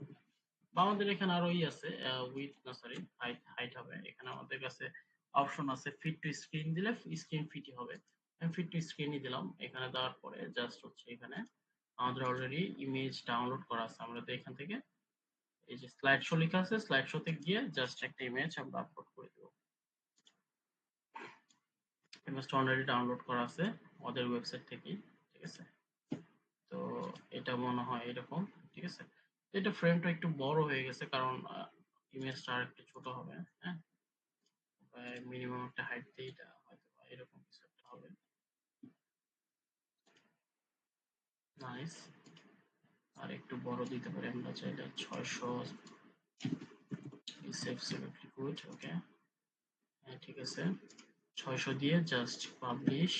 বা আমাদের এখানে আরো আছে, উইথ না সরি হাইট, হাইট হবে। এখানে আমাদের কাছে অপশন আছে ফিট টু স্ক্রিন, দিলে স্ক্রিন ফিটই হবে। আমি ফিট টু স্ক্রিনই দিলাম। এখানে দেওয়ার পরে জাস্ট হচ্ছে এখানে আমাদের অলরেডি ইমেজ ডাউনলোড করা আছে। আমরা তো এখান থেকে এই যে স্লাইড শো লেখা আছে, স্লাইড শোতে গিয়ে জাস্ট একটা ইমেজ আমরা আপলোড করে দেব। ইমেজটা অলরেডি ডাউনলোড করা আছে ওদের ওয়েবসাইট থেকেই। ঠিক আছে, তো এটা মনে হয় এরকম। ঠিক আছে, এটা ফ্রেমটা একটু বড় হয়ে গেছে, কারণ ইমেজটা আর একটু ছোট হবে। হ্যাঁ, মিনিমাম একটা হাইট দিয়ে এটা হয়তো বা এরকম কিছু একটা হবে। নাইস, আর একটু বড় দিতে পারি আমরা চাইলে 600। সেভ সিলেক্ট গুড, ওকে, হ্যাঁ ঠিক আছে, 600 দিয়ে জাস্ট পাবলিশ।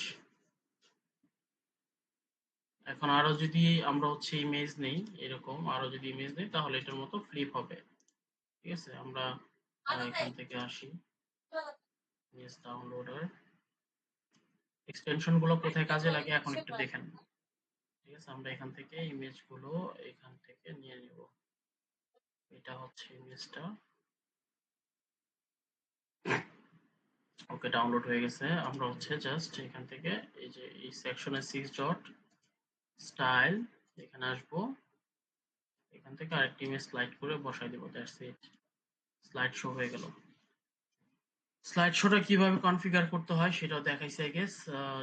এখন আরো যদি আমরা হচ্ছে ইমেজ নেই, এরকম আরো যদি ইমেজ নেই তাহলে এটার মতো ফ্লিপ হবে। ঠিক আছে, আমরা এখান থেকে আসি, ইমেজ ডাউনলোডার, এক্সটেনশন গুলো কোথায় কাজে লাগে এখন একটু দেখেন। ঠিক আছে, আমরা এখান থেকে ইমেজ গুলো এখান থেকে নিয়ে নিব। এটা হচ্ছে ইমেজটা। ওকে, ডাউনলোড হয়ে গেছে। আমরা হচ্ছে জাস্ট এখান থেকে এই যে এই সেকশনে 6 ডট স্টাইল, এখানে আসবো, এখান থেকে আরেকটি ইমেজ স্লাইড করে বসাই দেব। দ্যাটস ইট, স্লাইড শো হয়ে গেল। স্লাইড শোটা কিভাবে কনফিগার করতে হয় সেটাও দেখাইছি আই গেস।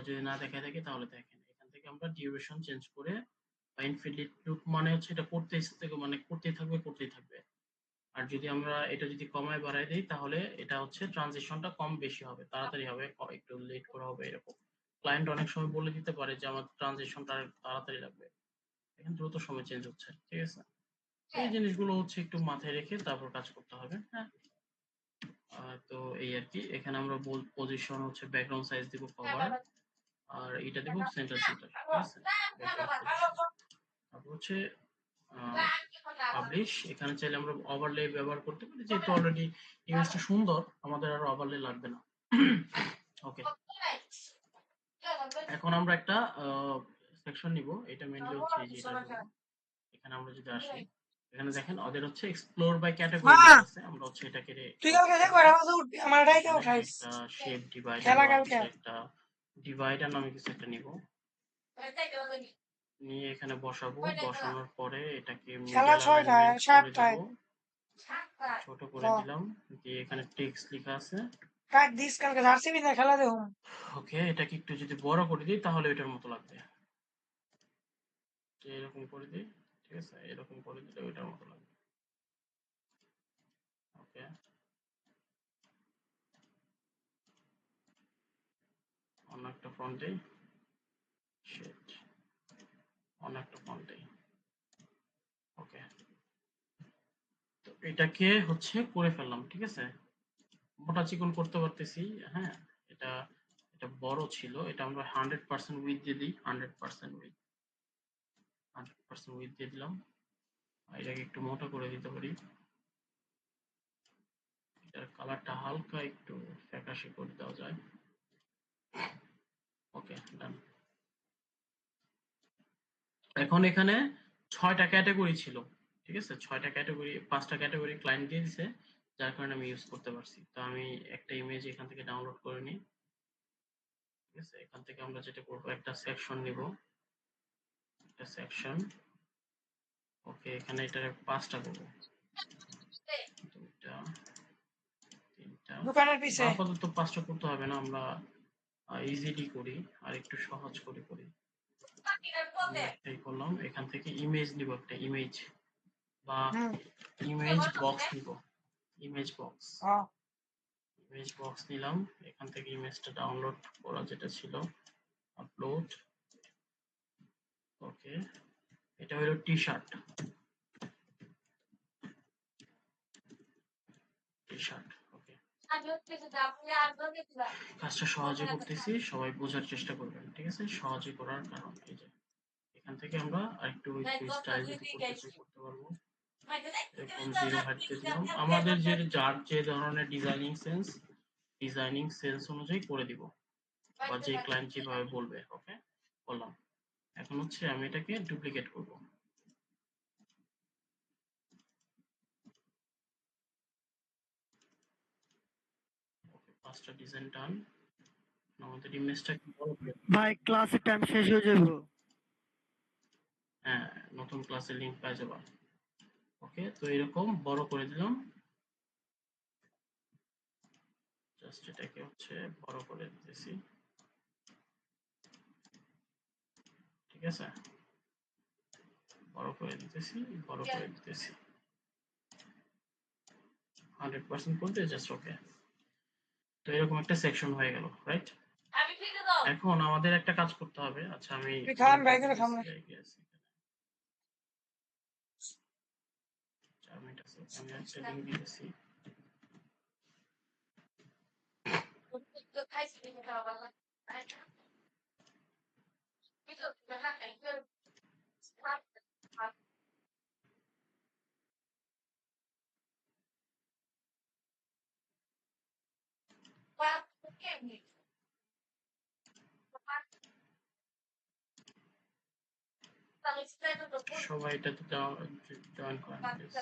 যদি না দেখাই থাকে তাহলে দেখেন। এখান থেকে আমরা ডিউরেশন চেঞ্জ করে, ইনফিনিট লুপ মানে হচ্ছে এটা করতেই থেকে মানে করতেই থাকবে, করতেই থাকবে। আর যদি আমরা এটা যদি কমায় বাড়ায় দেই তাহলে এটা হচ্ছে ট্রানজিশনটা কম বেশি হবে, তাড়াতাড়ি হবে, একটু লেট করে হবে এরকম। ক্লায়েন্ট অনেক সময় বলে দিতে পারে যে আমার ট্রানজিশনটা তাড়াতাড়ি লাগবে, এখন দ্রুত সময় চেঞ্জ হচ্ছে। ঠিক আছে, এই জিনিসগুলো হচ্ছে একটু মাথায় রেখে তারপর কাজ করতে হবে। হ্যাঁ, তো এই আর কি। এখানে আমরা পজিশন হচ্ছে ব্যাকগ্রাউন্ড সাইজ দিব কভার, আর এটা দিব সেন্টার সেন্টার। ঠিক আছে, ব্যাকগ্রাউন্ড পজিশন। তারপর হচ্ছে পাবলিশ। এখানে চাইলে আমরা ওভারলে ব্যবহার করতে পারি, যেহেতু অলরেডি ইমেজটা সুন্দর, আমাদের আর ওভারলে লাগবে না। ওকে, এখন আমরা একটা সেকশন নিব। এটা মেইনলি হচ্ছে এই যে এটা নিব। এখানে আমরা যদি আসি, এখানে দেখেন ওদের হচ্ছে এক্সপ্লোর বাই ক্যাটাগরি মা, লেখা আছে। আমরা হচ্ছে এটাকে তুই কালকে দেখো আমাদের উঠবি, আমার ডাইকে এখানে উঠাইস একটা শেপ ডিভাইডার খেলা বা কালকে। কিছু একটা ডিভাইডার নামে কিছু একটা নিব, নিয়ে এখানে বসাবো। বসানোর পরে এটাকে খেলা মিডল 6টায় অ্যালাইনমেন্ট করে দিব, 7টায়। ছোট ক করে দিলাম, দিয়ে এখানে টেক্সট লেখা আছে। কাক দিস কালকে জার্সি বিন্দা খেলা দেবো। ওকে, এটাকে একটু যদি বড় করে দিই তাহলে এটার মতো লাগবে। এরকম করে দিই, ঠিক আছে, এরকম করে দিলে ওইটার মতো লাগবে। ওকে, একটা ফন্টে শিট অন্য একটা ফন্টে ওকে। তো এটাকে হচ্ছে করে ফেললাম, ঠিক আছে, মোটা চিকন করতে পারতেছি। হ্যাঁ, এটা এটা বড় ছিল, এটা আমরা 100% উইথ দিয়ে দিই, 100% উইথ, 100% উইথ দিয়ে দিলাম। এটাকে একটু মোটা করে দিতে পারি, এটার কালারটা হালকা একটু ফ্যাকাশে করে দেওয়া যায়। ওকে, ডান। এখন এখানে 6টা ক্যাটাগরি ছিল, ঠিক আছে, 6টা ক্যাটাগরি, 5টা ক্যাটাগরি ক্লায়েন্ট দিয়ে দিছে, যার কারণে আমি ইউজ করতে পারছি। তো আমি একটা ইমেজ এখান থেকে ডাউনলোড করে নিই, ঠিক আছে। এখান থেকে আমরা যেটা করবো, একটা সেকশন নিব, একটা সেকশন। ওকে, এখানে এটার 5টা করবো, 2টা, 3টা। দোকানের পিছে আপাতত 5টা করতে হবে না, আমরা ইজিলি করি আর একটু সহজ করে করি। আমি একটাই করলাম, এখান থেকে ইমেজ নিব, একটা ইমেজ বা হুম ইমেজ বক্স নিব, ইমেজ বক্স, হ্যাঁ ইমেজ বক্স নিলাম। এখান থেকে ইমেজটা ডাউনলোড করা যেটা ছিল, আপলোড। ওকে, এটা হলো টি শার্ট, টি শার্ট। ওকে, কাজটা সহজে করতেছি, সবাই বোঝার চেষ্টা করবেন, ঠিক আছে, সহজে করার কারণ এই যে এখান থেকে আমরা আরেকটু একটু স্টাইল যদি করতে চাই করতে পারবো। এরকম 0 হাইট দিয়ে দিলাম, আমাদের যার যে ধরনের ডিজাইনিং সেন্স অনুযায়ী করে দিব, বা যে ক্লায়েন্ট যেভাবে বলবে। ওকে, বললাম। এখন হচ্ছে আমি এটাকে ডুপ্লিকেট করব। ওকে, 5টা ডিজাইন ডান। আমাদের ইমেজটা কি বড় করে, ভাই ক্লাসের টাইম শেষ হয়ে যাবে। হ্যাঁ, নতুন ক্লাসের লিংক পেয়ে যাবা। ওকে, তো এরকম বড় করে দিলাম, জাস্ট এটাকে হচ্ছে বড় করে দিতেছি, ঠিক আছে, বড় করে দিতেছি, বড় করে দিতেছি 100% করতে জাস্ট। ওকে, তো এরকম একটা সেকশন হয়ে গেল, রাইট। এখন আমাদের একটা কাজ করতে হবে। আচ্ছা, আমি তুই খাম লিংকটা ভাই করে খাম দিতেছি, I guess 4 মিনিট আছে, আমি একটা লিংক দিতেছি। সবাই এটাতে জয়েন করেন please.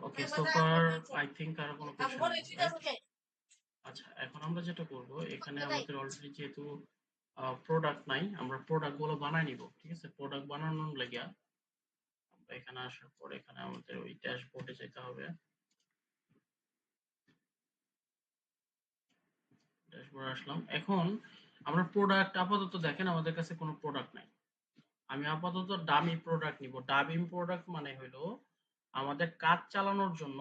Okay, so far I think আর কোনো কোশ্চেন নেই, রাইট। আচ্ছা, এখন আমরা যেটা করব, এখানে আমাদের অলরেডি যেহেতু প্রোডাক্ট নাই, আমরা প্রোডাক্ট গুলো বানাই নিব, ঠিক আছে। প্রোডাক্ট বানানোর লাগিয়া আমরা এখানে আসার পর এখানে আমাদের ওই ড্যাশবোর্ডে যেতে হবে। ড্যাশবোর্ডে আসলাম। এখন আমরা প্রোডাক্ট, আপাতত দেখেন আমাদের কাছে কোনো প্রোডাক্ট নাই, আমি আপাতত ডামি প্রোডাক্ট নিব। ডামি প্রোডাক্ট মানে হলো আমাদের কাজ চালানোর জন্য,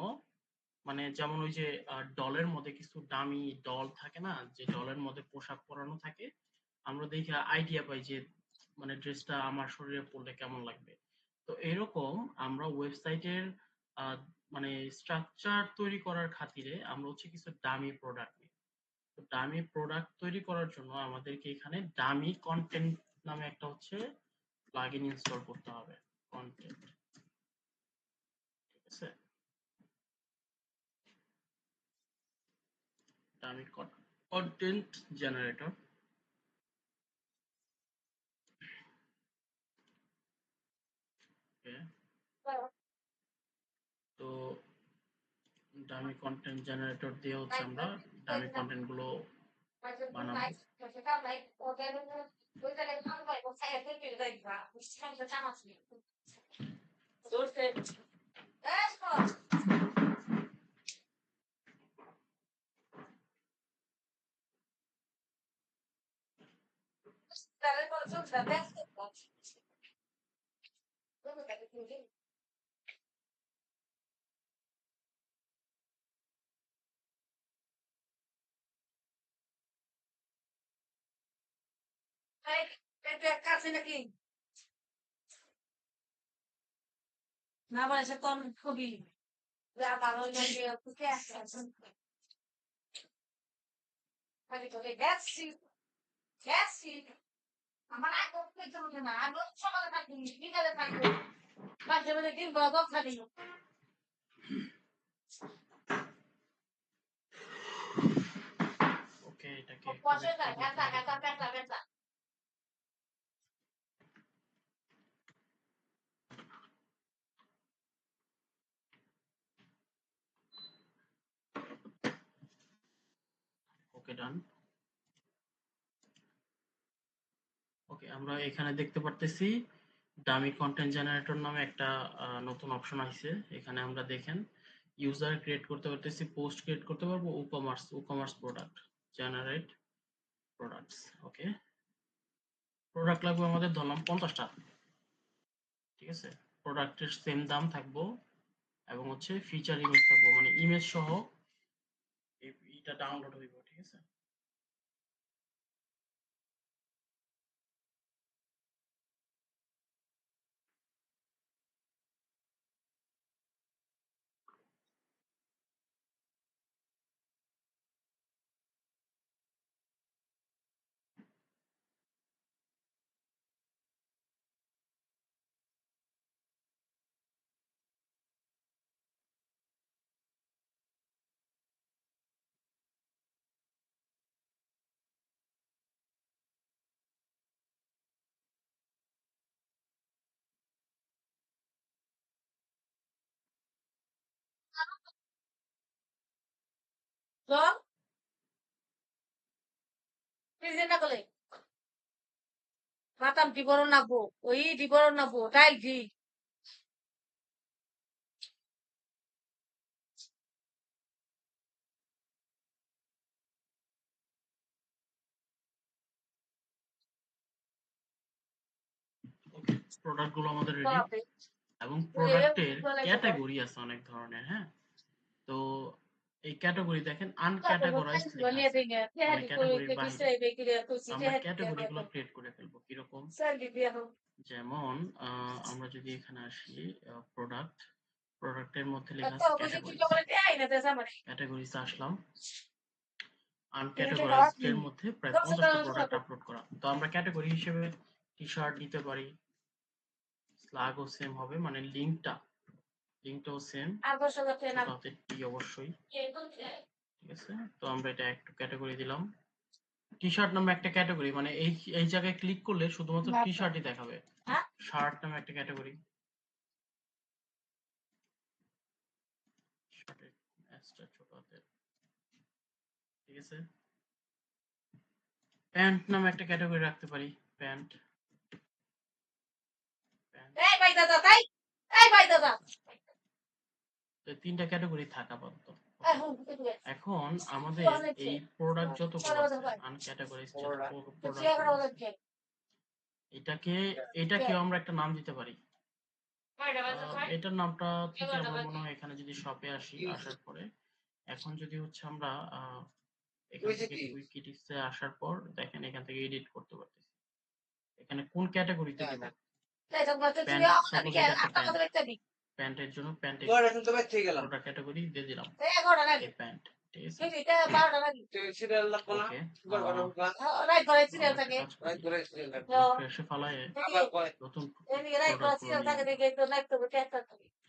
মানে যেমন ওই যে ডলের মধ্যে কিছু দামি ডল থাকে না, যে ডলের মধ্যে পোশাক পরানো থাকে, আমরা দেখে আইডিয়া পাই যে মানে ড্রেসটা আমার শরীরে পরলে কেমন লাগবে। তো এরকম আমরা ওয়েবসাইটের মানে স্ট্রাকচার তৈরি করার খাতিরে আমরা হচ্ছে কিছু দামি প্রোডাক্ট নিই। তো দামি প্রোডাক্ট তৈরি করার জন্য আমাদেরকে এখানে দামি কন্টেন্ট নামে একটা হচ্ছে প্লাগইন ইনস্টল করতে হবে, কন্টেন্ট, ঠিক আছে। দামি কন্টেন্ট জেনারেটর, ওকে, তো ডামি কন্টেন্ট জেনারেটর দিয়ে হচ্ছে আমরা ডামি কন্টেন্ট গুলো বানাবো। কাছে নাকি না বলে সে কম খুবই যা ভালো লাগে ওকে আসছে খালি তোকে গেছি গেছি আমার আগে করতে চলবে না আমি সকালে থাকি বিকালে থাকি মাঝে মাঝে দিন বড় খালি ওকে, এটাকে একটু বসে দেখতে যায় করতে গাতা হবে। গাতা গাতা গাতা ওকে, ডান। ওকে, আমরা এখানে দেখতে পারতেছি ডামি কন্টেন্ট জেনারেটর নামে একটা নতুন অপশন আছে। এখানে আমরা দেখেন ইউজার ক্রিয়েট করতে পারতেছি, পোস্ট ক্রিয়েট করতে পারবো, ই-কমার্স প্রোডাক্ট, জেনারেট প্রোডাক্টস। ওকে, প্রোডাক্ট লাগবে আমাদের ধরলাম 50টা, ঠিক আছে। প্রোডাক্টের সেম দাম থাকবো এবং হচ্ছে ফিচার ইমেজ থাকবো, মানে ইমেজ সহ এটা ডাউনলোড হইব, ঠিক আছে। তো প্রেজেন্ট করে মাতাম বিবরণ নাবো ওই বিবরণ নাবো তাই দি ওকে, প্রোডাক্ট গুলো আমাদের রেডি বাপরে এবং প্রোডাক্টের ক্যাটাগরি আছে অনেক ধরনের। হ্যাঁ, তো এই ক্যাটাগরি দেখেন আনক্যাটাগরাইজড লেখা আছে, মানে ক্যাটাগরির বাইরে। তো আমরা ক্যাটাগরি গুলো ক্রিয়েট করে ফেলবো কিরকম, যেমন আমরা যদি এখানে আসি প্রোডাক্ট, প্রোডাক্টের মধ্যে লেখা আছে ক্যাটাগরিজ আসলাম, আনক্যাটাগরাইজড এর মধ্যে প্রায় 50টা প্রোডাক্ট আপলোড করা। তো আমরা ক্যাটাগরি হিসেবে টি শার্ট দিতে পারি, স্ল্যাগও সেম হবে, মানে লিঙ্কটাও সেম, ছোট হাতের টি অবশ্যই, ঠিক আছে। তো আমরা এটা একটু ক্যাটাগরি দিলাম, টি শার্ট নামে একটা ক্যাটাগরি, মানে এই এই জায়গায় ক্লিক করলে শুধুমাত্র টি শার্টই দেখাবে। শার্ট নামে একটা ক্যাটাগরি, শার্টের এক্সট্রা ছোট হাতের, ঠিক আছে। প্যান্ট নামে একটা ক্যাটাগরি রাখতে পারি, প্যান্ট, এই ভাই দাদা তাই এই ভাই দাদা তো তিনটা ক্যাটাগরি থাকা আপাতত। এখন আমাদের এই প্রোডাক্ট যতগুলো আছে আনক্যাটাগরাইজড প্রোডাক্ট, এটাকেও আমরা একটা নাম দিতে পারি। এটার নামটা থেকে আমরা মনে হয় এখানে যদি শপে আসি, আসার পরে এখন যদি হচ্ছে আমরা এখান থেকে কুইক কিটিক্সে আসার পর দেখেন এখান থেকে এডিট করতে পারতেছি। এখানে কোন ক্যাটাগরিতে দিব, প্যান্টের জন্য প্যান্টের প্রোডাক্ট ক্যাটাগরি দিয়ে দিলাম এই প্যান্ট, ঠিক আছে। ওকে, ফ্রেশে ফালায়ে নতুন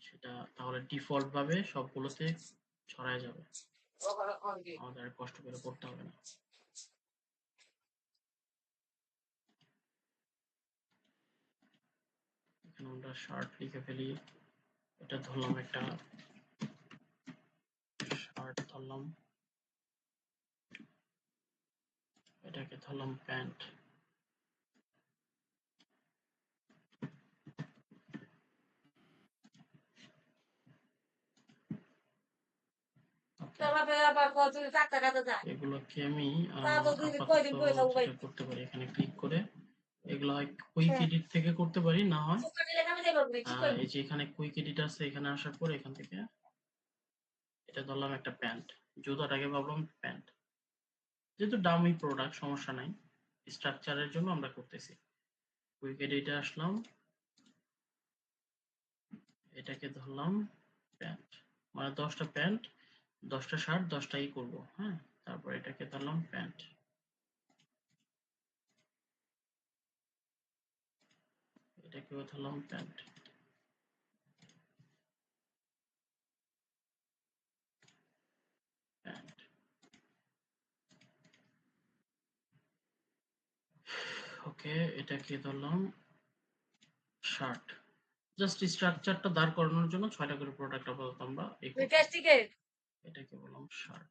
সেটা তাহলে ডিফল্ট ভাবে সবগুলোতে ছড়ায় যাবে, আমাদের আর কষ্ট করে করতে হবে না। এখানে আমরা শার্ট লিখে ফেলি, এটা ধরলাম একটা শার্ট, ধরলাম এটাকে ধরলাম প্যান্ট। এগুলোকে আমি আপাতত যেটা করতে পারি, এখানে ক্লিক করে এগুলো হয় কুইক এডিট থেকে করতে পারি, না হয় এই যে এখানে কুইক এডিট আছে, এখানে আসার পর এখান থেকে এটা ধরলাম একটা প্যান্ট, জুতাটাকে ভাবলাম প্যান্ট। যেহেতু ডামি প্রোডাক্ট সমস্যা নাই, স্ট্রাকচারের জন্য আমরা করতেছি। কুইক এডিটে আসলাম, এটাকে ধরলাম প্যান্ট, মানে 10টা প্যান্ট 10টা শার্ট 10টাই করব। হ্যাঁ, তারপর এটাকে ধরলাম প্যান্ট, এটাকেও ধরলাম প্যান্ট, প্যান্ট। ওকে, এটাকে ধরলাম শার্ট। জাস্ট স্ট্রাকচারটা দাঁড় করানোর জন্য 6টা করে প্রোডাক্ট আপাতত আমরা এটাকে বললাম শার্ট।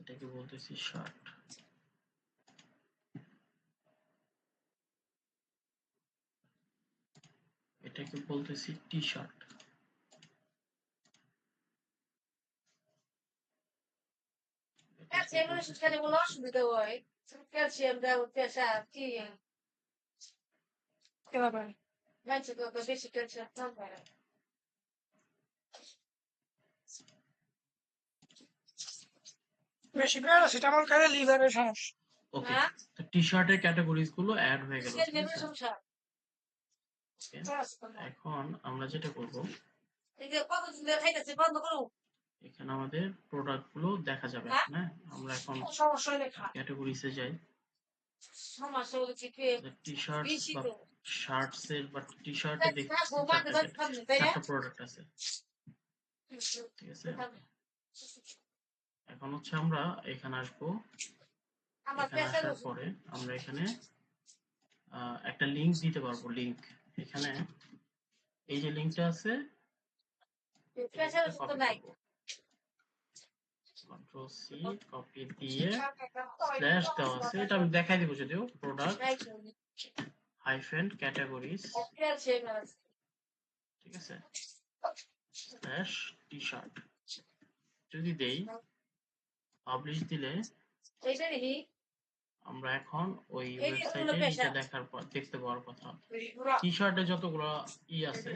এটাকে বলতেছি শার্ট। এটাকে বলতেছি টি শার্ট। অসুবিধা হয়, ক্যালসিয়াম দেওয়া পেশাব কি কি ব্যাপার? বেশি ক্যালসিয়াম কম করে। বেশি প্যারাসিটামল খেলে লিভারের সমস্যা। ওকে, তো টি শার্টের ক্যাটাগরিজ গুলো অ্যাড হয়ে গেল, ঠিক আছে? সমস্যা ওকে, এখন আমরা যেটা করব, কতদিন ধরে খাইতেছে বন্ধ করো। এখানে আমাদের প্রোডাক্ট গুলো দেখা যাবে। হ্যাঁ, আমরা এখন সমস্যা হলে ক্যাটাগরিজে যাই। সমস্যা হলে কি টি শার্টস বেশি বা তো শার্টস এর বা টি শার্টে দেখতেছি চারটা প্রোডাক্ট আছে, ঠিক আছে? এখন হচ্ছে আমরা এখানে আসবো, এখানে আসার পরে আমরা এখানে একটা লিংক দিতে পারবো। লিংক এখানে এই যে লিংকটা আছে, কন্ট্রোল সি কপি দিয়ে স্ল্যাশ দেওয়া আছে, এটা আমি দেখাই দিব যদিও, প্রোডাক্ট হাইফেন ক্যাটাগরিজ, ঠিক আছে, স্ল্যাশ টি শার্ট যদি দেই, পাবলিশ দিলে আমরা এখন ওই ওয়েবসাইটে এটা দেখার পর দেখতে পাওয়ার কথা। টি শার্টে যতগুলো আছে,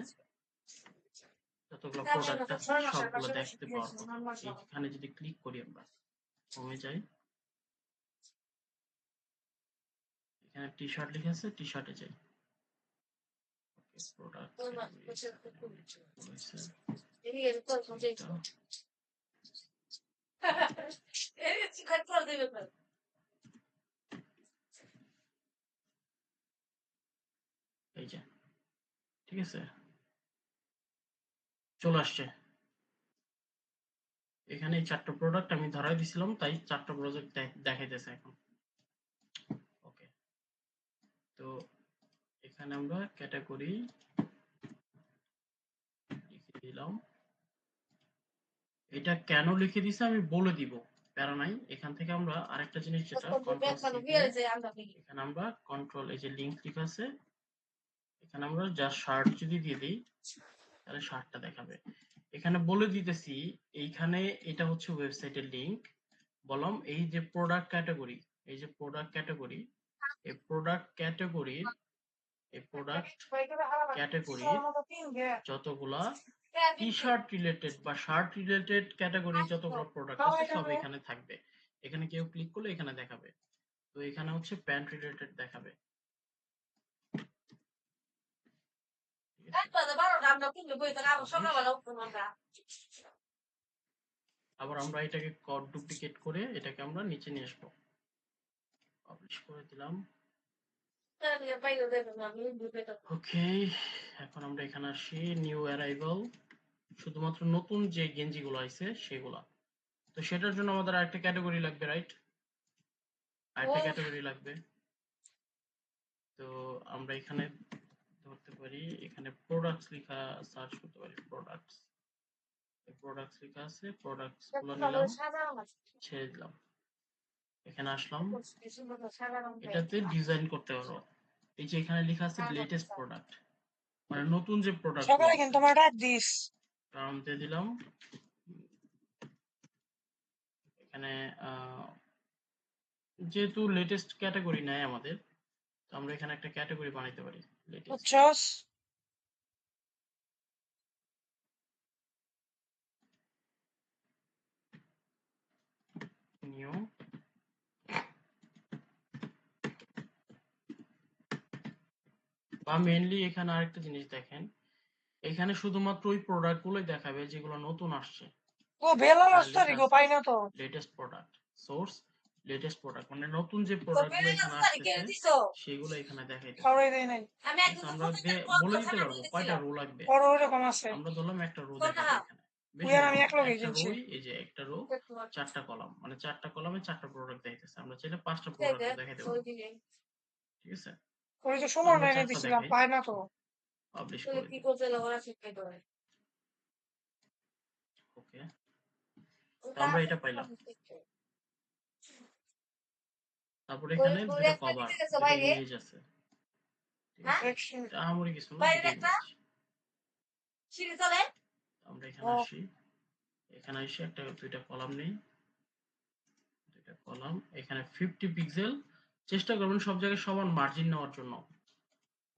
যতগুলো প্রোডাক্ট আছে সবগুলো দেখতে পাওয়ার কথা। এখানে যদি ক্লিক করি, আমরা কমে যাই, এখানে টি শার্ট লিখে আছে, টি শার্টে যাই। ওকে, প্রোডাক্ট এই যে, ঠিক আছে, চলে আসছে। এখানে এই 4টা প্রোডাক্ট আমি ধরাই দিছিলাম, তাই 4টা প্রোডাক্ট দেখাইতেছে এখন। ওকে, তো এখানে আমরা ক্যাটাগরি লিখে দিলাম। এটা কেন লিখে দিছে আমি বলে দিব, প্যারা নাই। এখান থেকে আমরা আরেকটা জিনিস, যেটা এখানে আমরা কন্ট্রোল, এই যে লিংক লেখা আছে, এখানে আমরা জাস্ট শার্ট যদি দিয়ে দিই তাহলে শার্টটা দেখাবে। এখানে বলে দিতেছি, এইখানে এটা হচ্ছে ওয়েবসাইটের লিংক। বললাম এই যে প্রোডাক্ট ক্যাটাগরি, এই যে প্রোডাক্ট ক্যাটাগরি, এই প্রোডাক্ট ক্যাটাগরির যতগুলা টি শার্ট রিলেটেড বা শার্ট রিলেটেড ক্যাটাগরি যতগুলো প্রোডাক্ট আছে সব এখানে থাকবে। এখানে কেউ ক্লিক করলে এখানে দেখাবে। তো এখানে হচ্ছে প্যান্ট রিলেটেড দেখাবে। আবার আমরা এটাকে ডুপ্লিকেট করে এটাকে আমরা নিচে নিয়ে আসবো, পাবলিশ করে দিলাম। ওকে, এখন আমরা এখানে আসি, নিউ অ্যারাইভাল, শুধুমাত্র নতুন যে গেঞ্জিগুলো আছে সেগুলা। তো সেটার জন্য আমাদের আরেকটা ক্যাটাগরি লাগবে, রাইট? আরেকটা ক্যাটাগরি লাগবে। আমরা এখানে ধরতে পারি, এখানে প্রোডাক্টস লেখা সার্চ করতে পারি। প্রোডাক্টস লেখা আছে, প্রোডাক্টস গুলো নিলাম, ছেড়ে দিলাম, এখানে আসলাম, এটাতে ডিজাইন করতে পারো। এই যে এখানে লেখা আছে লেটেস্ট প্রোডাক্ট, মানে নতুন যে প্রোডাক্ট গুলো সকালে আছে, কিন্তু আমার ডাক দিস। কারণ দিয়ে দিলাম এখানে। যেহেতু লেটেস্ট ক্যাটাগরি নাই আমাদের, তো আমরা এখানে একটা ক্যাটাগরি বানাইতে পারি, লেটেস্ট বুঝছস? নিউ। বা মেইনলি এখানে আরেকটা জিনিস দেখেন, এখানে শুধুমাত্র ওই প্রোডাক্ট গুলোই দেখাবে যেগুলো নতুন আসছে। ও বেলা আর রাস্তা লেখা গো আছে পাই না তো। Latest product, source latest product, মানে নতুন যে তো প্রোডাক্ট গুলো বেড়ে এখানে রাস্তা কে আসতেছে দিছো? সেগুলো এখানে দেখাইতেছে। খাওয়াই দেয় নাই। আমি ঠিক একদিন আছে, তো আমরা প্রত্যেকটা বলে দিতে খানা পারবো কয়টা দিতেছিলাম। রো লাগবে। বড় ওইরকম আছে। আমরা ধরলাম একটা রো কোনটা? দেখাবো এখানে, তুই বেশি আর না, আমি এক লগে একটা কিনছি। রোই, এই যে একটা রো, চারটা কলাম, মানে চারটা কলামে চারটা প্রোডাক্ট দেখাইতেছে। আমরা চাইলে পাঁচটা প্রোডাক্ট দেখাইতে পারবো। ঠিক আছে, ওই তো তো সুমন আমরা এনে চারটা দিছিলাম, দেখাই, পাই না তো। পাবলিশ তুই করে কি দিই। করতে লাগা শিখতে করে? ওকে, তো আমরা এটা পাইলাম। তারপর এখানে ওই দুইটা একটা কভার, দিতে গেছে দুইটা বাইরে। ইমেজ আছে। ঠিক হ্যাঁ? আছে, দেখছি। এটা আহামরি কিছু না, বাইরে দুইটা একটা ইমেজ। সিঁড়ি চলে। আমরা ও এখানে আসি, এখানে এসে একটা দুইটা কলাম নেই, দুইটা কলাম, এখানে 50 পিক্সেল, চেষ্টা করবেন সব জায়গায় সমান মার্জিন নেওয়ার জন্য।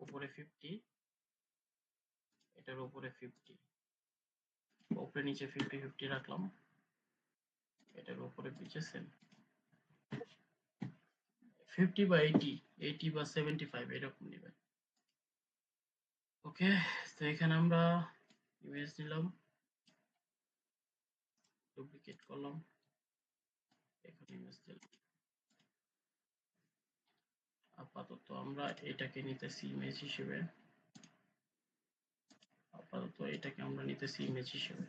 উপরে 50, এটার উপরে 50, উপরে নিচে 50 50 রাখলাম, এটার উপরে পিছে সেম 50 বা 80, 80 বা 75 এরকম নেবেন। ওকে, তো এখানে আমরা ইমেজ নিলাম, ডুপ্লিকেট করলাম, এখানে ইমেজ দিলাম। আপাতত আমরা এটাকে নিতেছি ইমেজ হিসেবে, আপাতত এটাকে আমরা নিতেছি ইমেজ হিসেবে।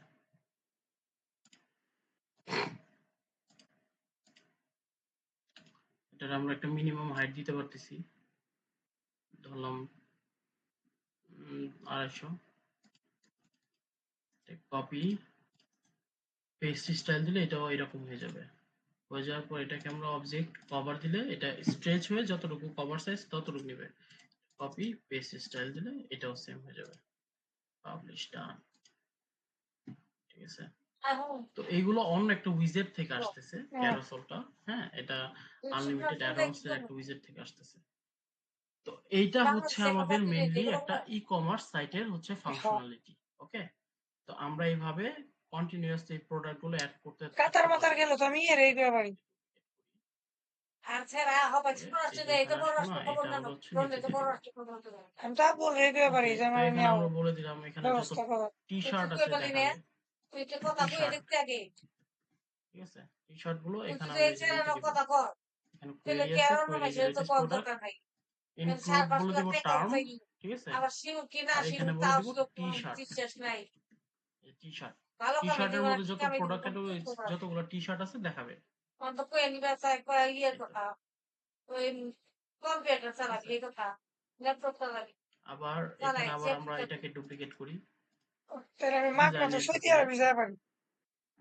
এটার আমরা একটা মিনিমাম হাইট দিতে পারতেছি, ধরলাম 250। কপি পেস্ট স্টাইল দিলে এটাও এরকম হয়ে যাবে। হয়ে যাওয়ার পর এটাকে আমরা অবজেক্ট কভার দিলে এটা স্ট্রেচ হয়ে যতটুকু কভার সাইজ ততটুকু নেবে। কপি পেস্ট স্টাইল দিলে এটাও সেম হয়ে যাবে। পাবলিশ ডান। ঠিক আছে, তো এইগুলো অন্য একটা উইজেট থেকে আসতেছে, ক্যারোসেলটা। হ্যাঁ, এটা আনলিমিটেড অ্যাডঅনস এর একটা উইজেট থেকে আসতেছে। তো এইটা হচ্ছে আমাদের মেইনলি একটা ই কমার্স সাইটের হচ্ছে ফাংশনালিটি। ওকে, তো আমরা এইভাবে কন্টিনিউয়াসলি এই প্রোডাক্ট গুলো অ্যাড করতে কাতার থাকতে মাতার পারবো। গেল তো আমি এর এই পারি। আর ছেড়া হবে এই পররাষ্ট্র যে এটা এখানে আসবো না, পররাষ্ট্র এটা খবর না আমরা হচ্ছে ধরলে নিচে তো দিয়ে দিব। পররাষ্ট্র খবর তো আমি তা বল রেডিও পারি ওকে, যে তো আমার এখানে নেওয়া আমরা বলে দিলাম এখানে যত ব্যবস্থা করা। টি তুই শার্ট তুই আছে বলি না দেখাবে। তুই তো কথা টি কই শার্ট, দেখতে আগে ঠিক আছে, টি শার্ট গুলো তুই এখানে তো আমরা এই এই যে লিখে ছেড়ানোর দিব। কথা কর এখানে তাহলে কোয়েরি কি আছে, আর অন্য কোয়েরি মেসেজ তো লেটেস্ট কল প্রোডাক্ট দরকার নাই ইনক্লুড 4-5 বলে লাখ দিব টাকা টার্ম। চাইনি ঠিক আছে, আবার শিমুল কি না আর এখানে শিমুল বলে তাও দিব তো টি শার্ট। বিশ্বাস নাই টি শার্ট, ভালো টি কামে শার্টের দিবা মধ্যে ঠিক যত কামে দিব প্রোডাক্ট যতগুলো টি শার্ট আছে দেখাবে। অন্ত কই নিবা চাই কই ইয়ের এই তো, কথা ওই কম্পিউটার ঠিক চালাবি আছে। এই কথা ল্যাপটপ চালাবি আবার চালাই এখানে আবার আমরা সেফটি এটাকে ডুপ্লিকেট করি, তাহলে আমি মাছ মাছ ডিজাইনের সইতে ক্ষেত্রে আর ভিজা পারি।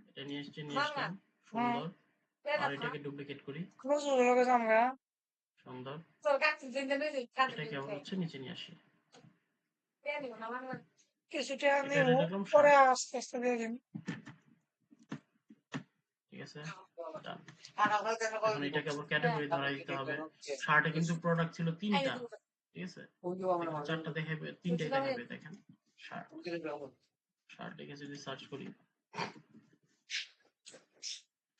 এটা নিয়ে নিয়ে মামা আসলাম, হুম, সুন্দর। তেরা আর না এটাকে ডুপ্লিকেট করি, রোজু লগে আমরা সুন্দর। তোর কাছে জিন্দে নেই কাছে এটাকে আবার দিতে হচ্ছে নিচে নিয়ে আসি, তেরি না মামা কিছুটা নিব, এটাতে লিখলাম পরে শার্ট। আস্তে আস্তে দিয়ে দিন। ঠিক আছে, ডান। টাকা হয়তো না এখন করে দিব। এটাকে আবার ক্যাটাগরি তারপর ধরাই দিতে থেকে হবে। হচ্ছে শার্টে কিন্তু প্রোডাক্ট ছিল আই 3টা। দিব ঠিক আছে, ওইও আমরা এখানে মাঝে 4টা দেখাবে, তুই 3টাই যাবে দেখাবে। দেখেন শার্ট, মধ্যে ব্যবহার শার্ট লিখে যদি সার্চ করি,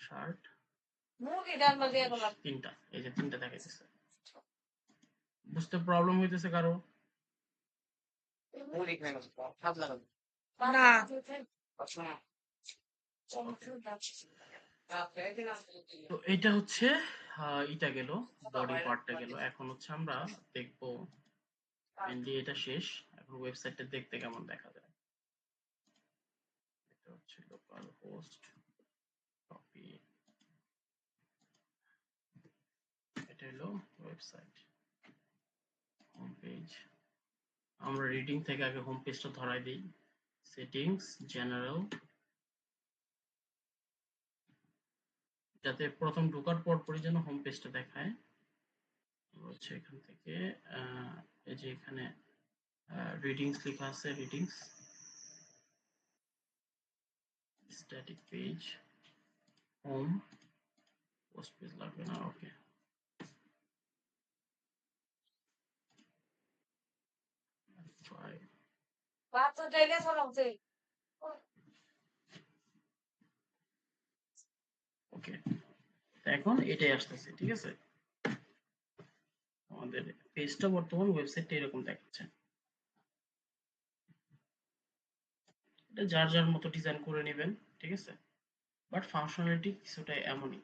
শার্ট মুরগি ডাল মাল দিয়ে পাবলিশ, গেলাম 3টা, এই যে 3টা দেখাইতেছে। বুঝতে প্রবলেম হইতেছে কারো? মুড়ি খাই না ভাত লাগাবো না আচ্ছা ওকে, তো এটা হচ্ছে ইটা গেল, বডি পার্টটা গেল। এখন হচ্ছে আমরা দেখবো মেইনলি এটা শেষ। এখন ওয়েবসাইটটা দেখতে কেমন দেখা যায়। এটা হচ্ছে লোকাল হোস্ট, কপি, এটা হলো ওয়েবসাইট হোম পেজ। পেজ। আমরা রিডিং থেকে আগে হোম পেজটা ধরাই দিই। সেটিংস, জেনারেল, যাতে প্রথম ঢোকার পরপরই যেন হোম পেজটা দেখায়। হচ্ছে এখান থেকে এই যে এখানে রিডিংস লেখা আছে, readings, static page, home, post page লাগবে না, ওকে। বাচ্চা ডেলে চলাচ্ছে ওকে, এখন এটাই আসতেছে, ঠিক আছে। আমাদের পেজটা বর্তমান ওয়েবসাইটটা এরকম দেখাচ্ছে। এটা যার যার মতো ডিজাইন করে নেবেন, ঠিক আছে, বাট ফাংশনালিটি কিছুটা এমনই।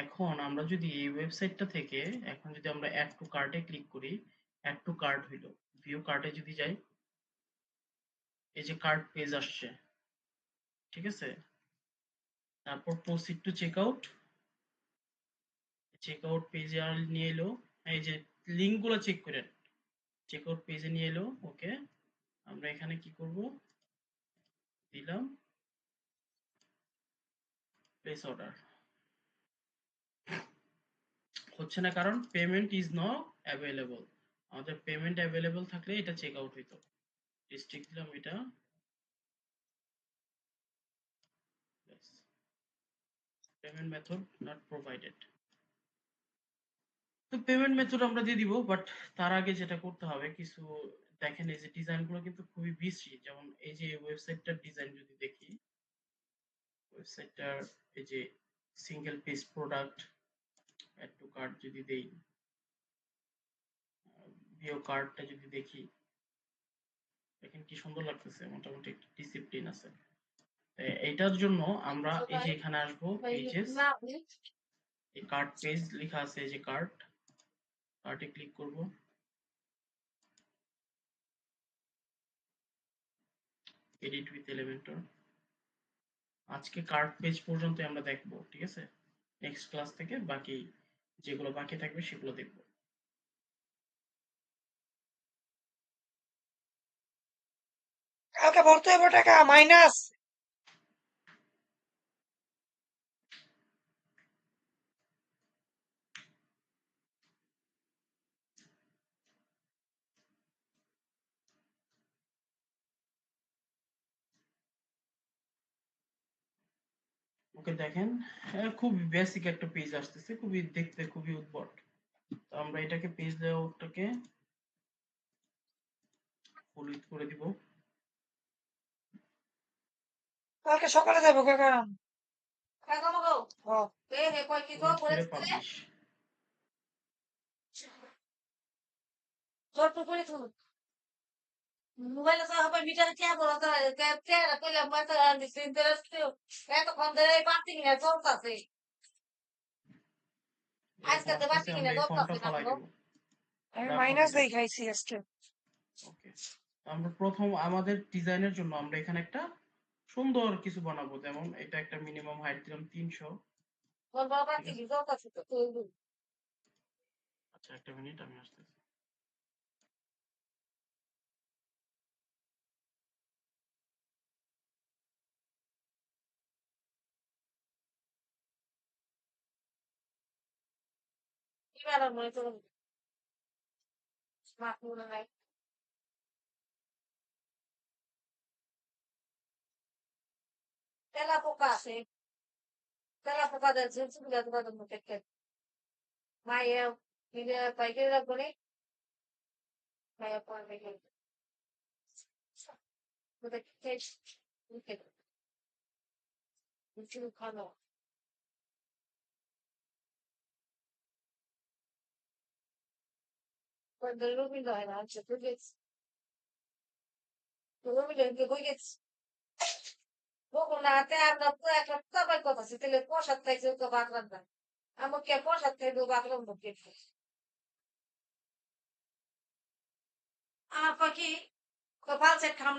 এখন আমরা যদি এই ওয়েবসাইটটা থেকে এখন যদি আমরা অ্যাড টু কার্টে ক্লিক করি, অ্যাড টু কার্ট হইল, ভিউ কার্টে যদি যাই, এই যে কার্ট পেজ আসছে, ঠিক আছে। তারপর proceed to check out, check out পেজে আর নিয়ে এলো, এই যে লিঙ্কগুলো চেক করেন, চেক আউট পেজে নিয়ে এলো, ওকে। আমরা এখানে কি করব, দিলাম প্লেস অর্ডার, হচ্ছে না কারণ পেমেন্ট ইজ নট অ্যাভেলেবল। আমাদের পেমেন্ট অ্যাভেলেবল থাকলে এটা চেক আউট হইতো। ডিস্ট্রিক্ট দিলাম এটা, পেমেন্ট মেথড নট প্রোভাইডেড। তো পেমেন্ট মেথড আমরা দিয়ে দিব, বাট তার আগে যেটা করতে হবে কিছু, দেখেন এই যে ডিজাইনগুলো কিন্তু খুবই বিশ্রী। যেমন এই যে ওয়েবসাইটটার ডিজাইন যদি দেখি, ওয়েবসাইটটার এই যে single page product, add to cart যদি দেই, ভিও কার্ডটা যদি দেখি, দেখেন কি সুন্দর লাগতেছে, মোটামুটি একটা ডিসিপ্লিন আছে। এইটার জন্য আমরা এই যে এখানে আসবো পেজেস, না এই কার্ট পেজ লেখা আছে, এই যে কার্ট, কার্টে ক্লিক করব, এডিট উইথ এলিমেন্টর। আজকে কার্ট পেজ পর্যন্ত আমরা দেখবো, ঠিক আছে। নেক্সট ক্লাস থেকে বাকি যেগুলো বাকি থাকবে সেগুলো দেখবো। কালকে ভরতে হবে টাকা মাইনাস। ওকে, দেখেন খুব বেসিক একটা পেজ আসতেছে, খুবই দেখতে খুবই উদ্ভট। তো আমরা এটাকে পেজ লেআউটটাকে ফুল উইথ করে দিব, কালকে সকালে যাবো কাকা। এখন গো ও, এ হে কয় কি গো উইথ করে করেছে পাবলিশ। ছোট করে তুমি মোবাইলে তো হবে মিটার কে বলা তো কে কে কইলে মাথা দিছে ইন্টারেস্ট এত কোন ধরে পাচ্ছি কিনা চলতাছে এরকম আজকে তো আসতেছে, পাচ্ছি কিনা আমরা এই ফর্মটা চলতাছে না ফালাই গো দিব, আমি রাখো মাইনাস এটা। দেখাইছি আজকে। ওকে, আমরা প্রথম আমাদের ডিজাইনের জন্য আমরা এখানে একটা সুন্দর কিছু বানাবো। যেমন এটা একটা মিনিমাম হাইট দিলাম 300, কোন বড় ঠিক পাচ্ছি আছে। কি চলতাছে তো তুই আচ্ছা, একটা মিনিট, আমি আসতেছি। কি বেলা মনে তো স্মার্ট মনে নাই তেলা পোকা আছে তেলা পোকা দেখছে সুবিধা তোমার মধ্যে মায়ে নিজে পাইকারি রাখবো নি মায়ে পরে পাইকারি ওটা কেস উঠে উঠে খানো cuando el Rubin lo era ancho, tú ves, tu Rubin lo que voy a Bukun na te amna puya ka tabay ko kasi tele poshat tay sa ka bakran na. Amo kya poshat tay do bakran mo kit. Pagi ko balset kham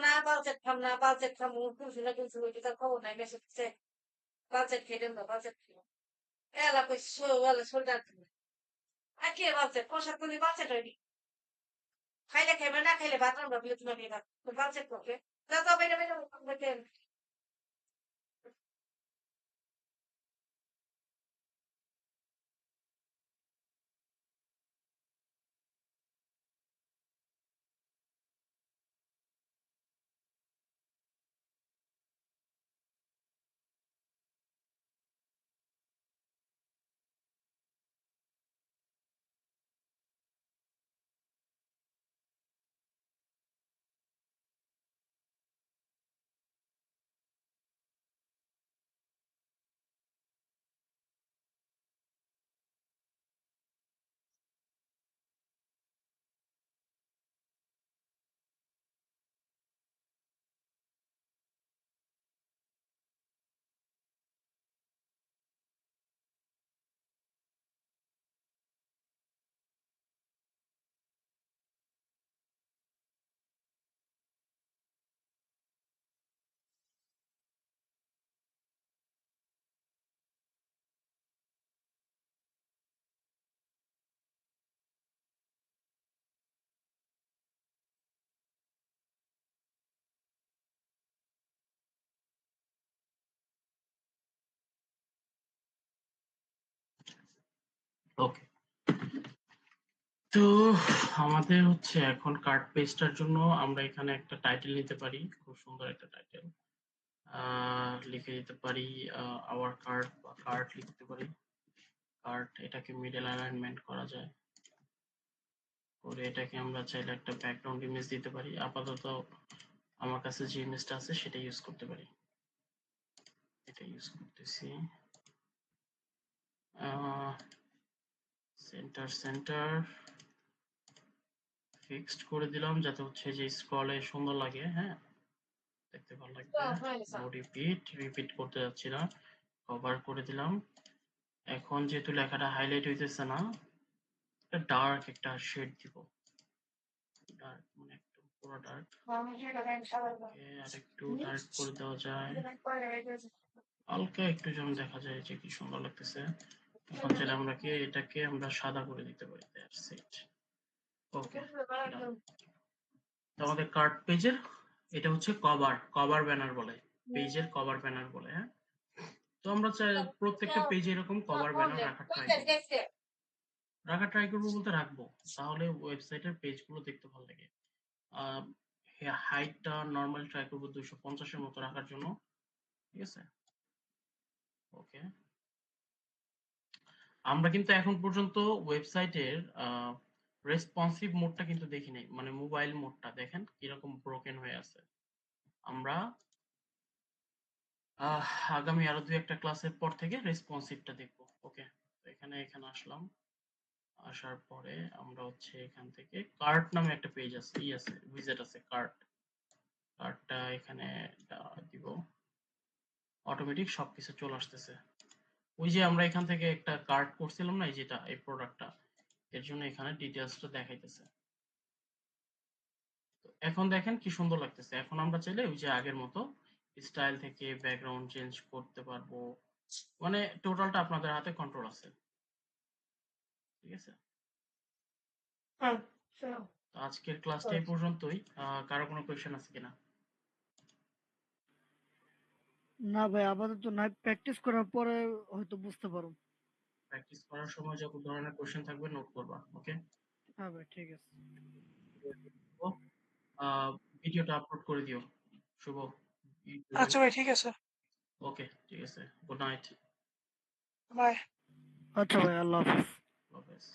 kun sila kun sila kita ko na mesa se balset kheden da balset kheden. Ela ko so wala soldat. Aki balset poshat ko ni balset ready. খাইলে খেবে না খাইলে bathroom ঢুকলে তুমি নিয়ে তো কাল check করবে তা তো বেটা বেটা ওকে, তো আমাদের হচ্ছে এখন কার্ড পেজটার জন্য আমরা এখানে একটা টাইটেল নিতে পারি, খুব সুন্দর একটা টাইটেল লিখে দিতে পারি আওয়ার কার্ড বা কার্ড লিখতে পারি। কার্ড এটাকে মিডল অ্যালাইনমেন্ট করা যায়, করে এটাকে আমরা চাইলে একটা ব্যাকগ্রাউন্ড ইমেজ দিতে পারি। আপাতত আমার কাছে যে ইমেজটা আছে সেটা ইউজ করতে পারি, এটা ইউজ করতেছি। সেন্টার সেন্টার ফিক্সড করে দিলাম যাতে হচ্ছে যে স্ক্রলে সুন্দর লাগে, হ্যাঁ দেখতে ভালো লাগবে। নো রিপিট, রিপিট করতে যাচ্ছি না, কভার করে দিলাম। এখন যেহেতু লেখাটা হাইলাইট হইতেছে না, একটা ডার্ক একটা শেড দিব, ডার্ক মানে একদম পুরো ডার্ক। আর একটু ডার্ক করে দেওয়া যায়, হালকা একটু যেন দেখা যায় যে কি সুন্দর লাগতেছে। এখন চাইলে আমরা কি এটাকে আমরা সাদা করে দিতে পারি। That's it. ওকে, আমাদের কার্ড পেজের এটা হচ্ছে কভার ব্যানার বলে, পেজের কভার ব্যানার বলে, হ্যাঁ। তো আমরা চাই প্রত্যেকটা পেজে এরকম কভার ব্যানার রাখার ট্রাই করবো বলতে রাখবো, তাহলে ওয়েবসাইটের পেজগুলো দেখতে ভালো লাগে। হাইটটা নর্মাল ট্রাই করবো 250-এর মতো রাখার জন্য, ঠিক আছে। ওকে, আমরা কিন্তু এখন পর্যন্ত ওয়েবসাইটের রেসপন্সিভ মোডটা কিন্তু দেখি নাই, মানে মোবাইল মোডটা দেখেন কিরকম ব্রোকেন হয়ে আছে। আমরা আগামী আরো 2-একটা ক্লাসের পর থেকে রেসপন্সিভটা দেখবো। ওকে, তো এখানে আসলাম, আসার পরে আমরা হচ্ছে এখান থেকে কার্ট নামে একটা পেজ আছে, আছে উইজেট আছে, কার্টটা এখানে দিব, অটোমেটিক সবকিছু চলে আসতেছে। ওই যে আমরা এখান থেকে একটা কার্ট করছিলাম না, যেটা এই প্রোডাক্টটা, এর জন্য এখানে ডিটেইলসটা দেখাইতেছে। এখন দেখেন কি সুন্দর লাগতেছে। এখন আমরা চাইলে ওই যে আগের মতো স্টাইল থেকে ব্যাকগ্রাউন্ড চেঞ্জ করতে পারবো, মানে টোটালটা আপনাদের হাতে কন্ট্রোল আছে, ঠিক আছে। তো আজকের ক্লাসটা এই পর্যন্তই। কারো কোনো কোয়েশ্চেন আছে কিনা? না ভাই, আপাতত না, প্র্যাকটিস করার পরে হয়তো বুঝতে পারো। প্র্যাকটিস করার সময় যত ধরনের কোয়েশ্চেন থাকবে নোট করবা, ওকে। হ্যাঁ ভাই, ঠিক আছে। ভিডিওটা আপলোড করে দিও শুভ। আচ্ছা ভাই, ঠিক আছে। ওকে, ঠিক আছে, গুড নাইট। বাই। আচ্ছা ভাই, আল্লাহ হাফিজ। আল্লাহ হাফেজ।